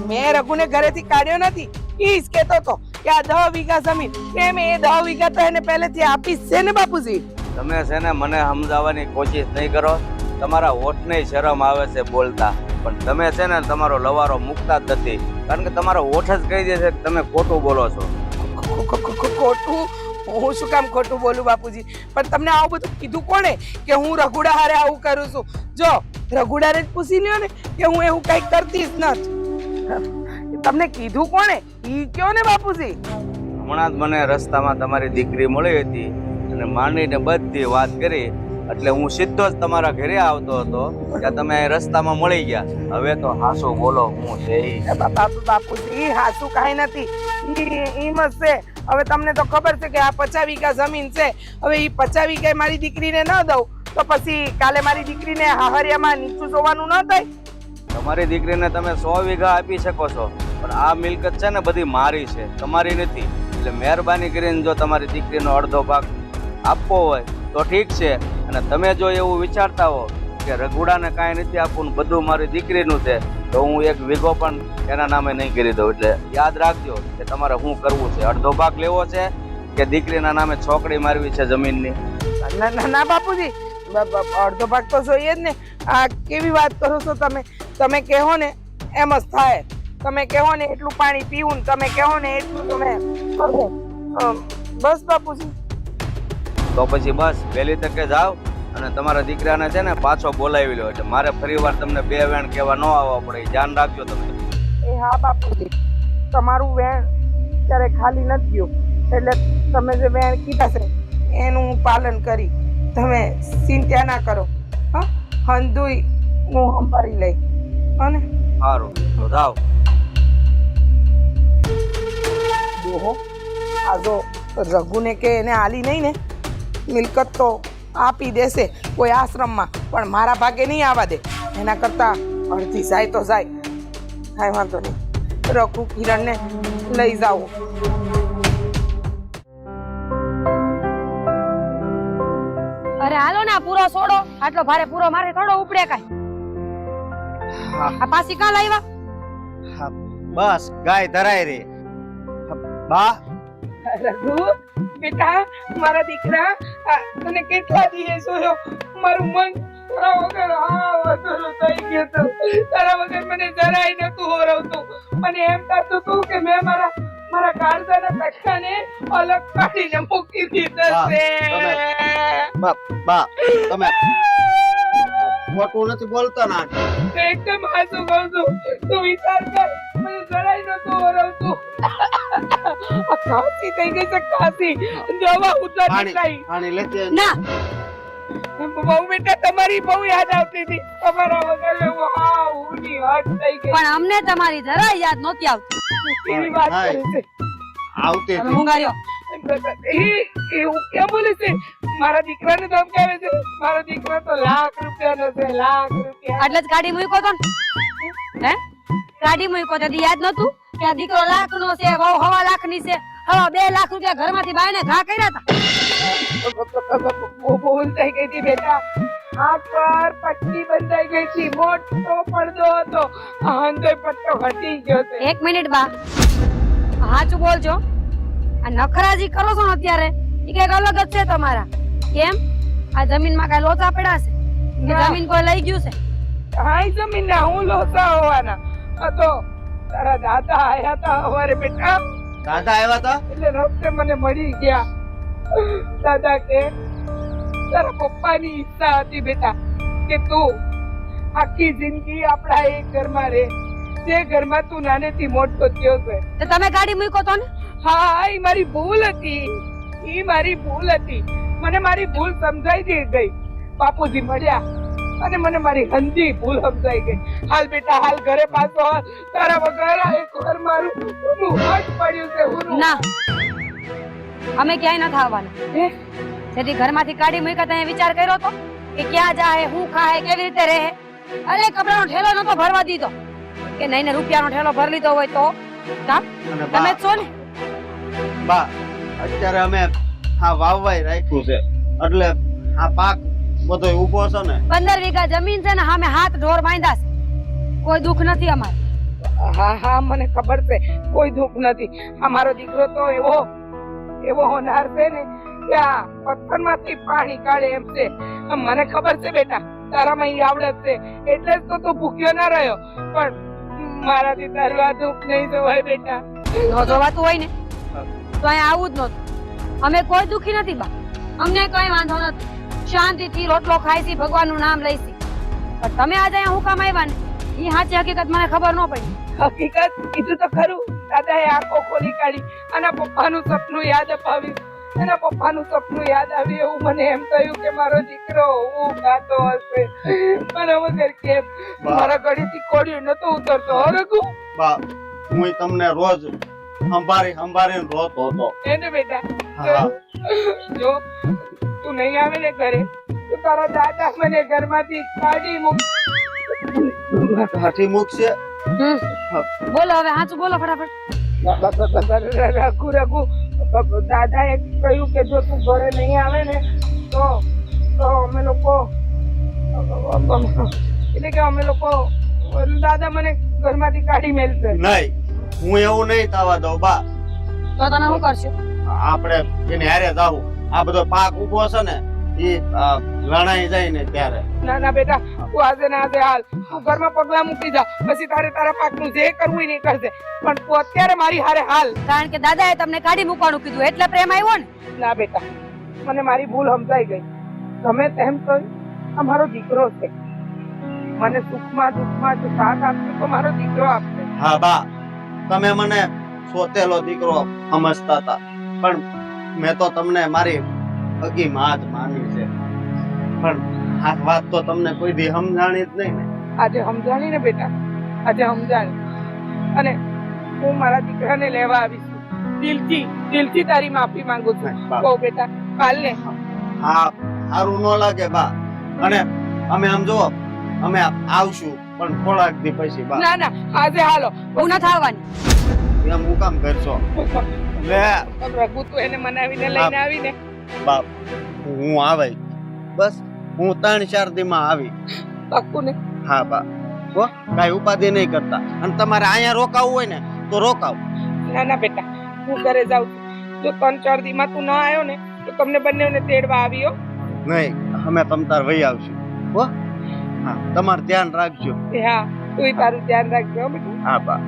મેં રઘુને ઘરેથી કાઢ્યો નથી, ઈ જ કહેતો હતો કે આ 10 વીઘા જમીન એમ, એ 10 વીઘા તો એને પહેલેથી આપી જ છે ને બાપુજી. તમે છે ને મને સમજાવવાની કોશિશ નહીં કરો. તમારા હોઠને શરમ આવે છે બોલતા, પણ તમે છે ને તમારો લવારો મૂકતા જ નથી, કારણ કે તમારો હોઠ જ કહી દે છે કે તમે ખોટું બોલો છો. ખોટું? હું શું કામ ખોટું બોલું બાપુજી? પણ તમને આવું બધું કીધું કોણે કે હું રઘુડા હારે આવું કરું છું? જો રઘુડાને જ પૂછી લ્યો ને કે હું એવું કઈ કરતી જ નથી. તમને કીધું કોણે ઈ કયો ને બાપુજી. હમણાં જ મને રસ્તામાં તમારી દીકરી મળી હતી અને માંડીને બધી વાત કરી, એટલે હું સીધો જ તમારા ઘરે આવતો હતો ત્યાં તમે રસ્તામાં મળી ગયા. હવે તો હાસુ બોલો, હું છે બાપુજી હાસુ કાંઈ નથી, ઈ મત છે. હવે તમને તો ખબર છે કે આ 50 વીઘા જમીન છે, હવે ઈ 50 વીઘા મારી દીકરીને ન દઉં તો પછી કાલે મારી દીકરીને હાહરિયામાં નીચું જોવાનું ન થાય. તમારી દીકરીને તમે 100 વીઘા આપી શકો છો, પણ આ મિલકત છે ને બધી મારી છે, તમારી નથી. એટલે મહેરબાની કરીને જો તમારી દીકરીનો અડધો ભાગ આપવો હોય તો ઠીક છે, અને તમે જો એવું વિચારતા હો કે રઘુડાને કાંઈ નથી આપવું, બધું મારી દીકરીનું છે, તો હું 1 વીઘો પણ એના નામે નહીં કરી દઉં. એટલે યાદ રાખજો કે તમારે શું કરવું છે. અડધો ભાગ લેવો છે કે દીકરીના નામે છોકરી મારવી છે જમીનની? ના બાપુજી, અડધો ભાગ તો જોઈએ જ ને. આ કેવી વાત કરો છો તમે? તમે કહો ને એમ જ થાય. તમે કહો ને એટલું પાણી પીવું ને તમે કહો ને એટલું તમે કરો. બસ બાપુજી. તો પછી બસ વહેલી તકે જાઓ અને તમારા દીકરાને છે ને પાછો બોલાવી લો, એટલે મારે ફરીવાર તમને 2 વેણ કહેવા ન આવવા પડે. ધ્યાન રાખજો તમે. એ હા બાપુજી, તમારું વેણ ત્યારે ખાલી નથી ગયું, એટલે તમે જે વેણ કીધા છે એનું હું પાલન કરી. તમે ચિંતા ના કરો. હા, હંધુય હું સંભાળી લઈ. અને સારું તો જાઓ. દોહો આ જો રઘુને કે એને આલી નહીં ને મિલકત તો આપી દેશે કોઈ આશ્રમમાં, પણ મારા ભાગે નહીં આવવા દે. એના કરતા અડધી જાય તો જાય, કાંઈ વાંધો નહીં. રઘુ કિરણને લઈ જાઓ. અરે હાલો ને, આ પૂરો છોડો. આટલો ભારે પૂરો મારે થોડો ઉપડે કાંઈ. આ પાછી કાં લાવ્યા? બસ ગાય ધરાય રે. બા રઘુ બેટા, મારા દીકરા, તને કેટલા દિવસ જોયો, મારું મન તારા વગર અધૂરું થઈ ગયું હતું. તારા વગર મને જરાય નતું હોરવતું. મને એમ થતું હતું કે મેં મારા કાળજાના કટકાને અલગ કાઢીને મૂકી દીધા છે. બા તમે ખોટું નથી બોલતા ના. એકદમ હાચું કહું છું. તું વિચાર કર, મને જરાય નતું હોરવતું. ખાંસી થઈ ગઈ છે, ખાંસી. દવા ઉતારી કઈ પાણી લેતે ના. બહુ બેટા, તમારી બહુ યાદ આવતી હતી. તમારા વગર ઊની હટ થઈ ગઈ. પણ અમને તમારી જરાય યાદ નહોતી આવતી. કેવી વાત કરે છે. આવતી તમે ઊંઘાડ્યો. એવું કેમ બોલે છે? મારા દીકરાને ધમકાવે છે. મારો દીકરો તો લાખ રૂપિયાનો છે, લાખ રૂપિયા. એટલે જ ગાડી મૂક્યો તો ને? હે, ગાડી મૂક્યો તો યાદ નતું કે આ દીકરો 1 લાખનો છે, વહુ 1.5 લાખની છે. હવે 2 લાખ રૂપિયા ઘરમાંથી બાયને ઘા કર્યા હતા. ભૂલ થઈ ગઈ હતી બેટા. હાથ પર પટ્ટી બંધાઈ ગઈ હતી, મોટો પડદો હતો, અંદોય પટ્ટો હટી ગયો છે. 1 મિનિટ બા, સાચું બોલજો. આ નખરાજી કરો છો ને અત્યારે, એ કઈક અલગ જ છે તમારા. કેમ? આ જમીનમાં કઈ લોચા પડ્યા છે? કે જમીન કોઈ લઈ ગયું છે? હાઈ જમીન ના હું લોસા હોવાના આ તો તારા દાદા આયા હતા હવારે બેટા દાદા આવ્યા હતા? એટલે રસ્તે મને મળી ગયા. દાદા કે તારા પપ્પાની ઈચ્છા હતી બેટા કે તું આખી જિંદગી આપણા એક ઘરમાં રહે, જે ઘરમાં તું નાનેથી મોટો થયો છે. તો તમે ગાડી મૂકો તો ને. હા, એ મારી ભૂલ હતી, એ મારી ભૂલ હતી. મને મારી ભૂલ સમજાઈ ગઈ. બાપુજી મળ્યા અને મને મારી હંધી ભૂલ સમજાઈ ગઈ. હાલ બેટા હાલ, ઘરે પાછો હાલ. તારા વગર આ એક વાર મારું ઊનું હાથ પડ્યું છે ઊનું. ના, અમે ક્યાંય નથી આવવાના. હે? જેથી ઘરમાંથી કાઢી મૂક્યા ત્યાં વિચાર કર્યો તો કે ક્યાં જાય, શું ખાય, કેવી રીતે રહે? અરે કપડાનો ઠેલો નતો ભરવા દીધો કે નહીં ને રૂપિયાનો ઠેલો ભરી લીધો હોય તો કામ અને તમે જ છો ને. બા અત્યારે અમે આ વાવવાય રાખ્યું છે એટલે આ પાક બધો ઊભો છે ને. 15 વીઘા જમીન છે ને, સામે હાથ ઢોર બાંધ્યા છે. કોઈ દુઃખ નથી અમારે. હા હા, મને ખબર છે, કોઈ દુઃખ નથી. અમારો દીકરો તો એવો હોનાર છે ને કે આ પથ્થરમાંથી પાણી કાઢે એમ છે. મને ખબર છે બેટા, તારામાં ઈ આવડત છે, એટલે જ તો તું ભૂખ્યો ના રહ્યો. પણ મારાથી તારું આ દુઃખ નહીં જોવાય બેટા. ન જોવાતું હોય ને તો અહીંયા આવું જ નહોતું. અમે કોઈ દુઃખી નથી બા, અમને કઈ વાંધો નથી. શાંતિથી રોટલો ખાઈ છી, ભગવાનનું નામ લઈ છી. પણ તમે આજે અહીંયા હું કામ આવ્યા ને એ સાચી હકીકત મને ખબર ન પડી. હકીકત કીધું તો ખરું. દાદાએ આંખો ખોલી કાઢી અને પપ્પાનું સપનું યાદ અપાવ્યું. એના પપ્પાનું સપનું યાદ આવ્યું એવું મને એમ થયું કે મારો દીકરો હું ગાતો હશે. મને વગર કેમ મારા ગળેથી કોળિયું નતો ઉતરતો. હરગુ બા હું તમને રોજ સંભાળીને રોતો હતો. એને બેટા હા. જો તું નહીં આવે ને ઘરે તો તારા દાદા મને ઘરમાંથી કાઢી કાઢી મૂકશે. બોલો હવે સાચું બોલો ફટાફટ. રઘુ દાદાએ કહ્યું કે જો તું ઘરે નહીં આવે ને તો અમે લોકો એટલે કે અમે લોકો દાદા મને ઘરમાંથી કાઢી મેલશે. નહીં, હું એવું નહીં થવા દઉં બા. તો તમે શું કરશો? આપણે એને હારે જાવું. આ બધો પાક ઉભો છે ને એ લણાઈ જાય ને ત્યારે. ના ના બેટા, તું આજે ને આજે હાલ. તું ઘરમાં પગલા મૂકી જા, પછી તારા પાકનું જે કરવું એ નહીં કરશે. પણ તું અત્યારે મારી હારે હાલ. કારણ કે દાદાએ તમને કાઢી મૂકવાનું કીધું એટલે પ્રેમ આવ્યો ને. ના બેટા, મને મારી ભૂલ સમજાઈ ગઈ. ગમે તેમ તો અમારો દીકરો છે. મને સુખમાં દુઃખમાં જો સાથ આપશે તો મારો દીકરો આપશે. હા બા, તમે મને સોતેલો દીકરો સમજતા હતા પણ મેં તો તમને મારી હગી માત માની છે. પણ આ વાત તો તમને કોઈ દી સમજાણી જ નહીં ને. આજે સમજાણી ને બેટા, આજે સમજાણી. અને હું મારા દીકરાને લેવા આવીશું. દિલથી તારી માફી માંગુ છું. બા. કહો બેટા, કાલ ને. હા, સારું ન લાગે બા. અને અમે આમ જો અમે આવશું પણ થોડાક દી પછી બા. ના ના, આજે હાલો. હું નથી આવવાની. એમ હું કામ કરશો? લે રઘુ તું એને મનાવીને લઈને આવીને. બાપ, હું આવે બસ. હું 3-4 દી માં આવી. પાક્કું ને? હા બા, હો કાઈ ઉપાધિ નહીં કરતા. અને તમારે અહીંયા રોકાવું હોય ને તો રોકાવ. ના ના બેટા, હું ઘરે જાઉં છું. જો 3-4 દી માં તું ના આવ્યો ને તો તમને બંનેને તેડવા આવ્યો. નહીં, અમે તમતાર વહી આવશું. હો હા, તમારું ધ્યાન રાખજો. હા, તું તારું ધ્યાન રાખજો બેટા. હા બા.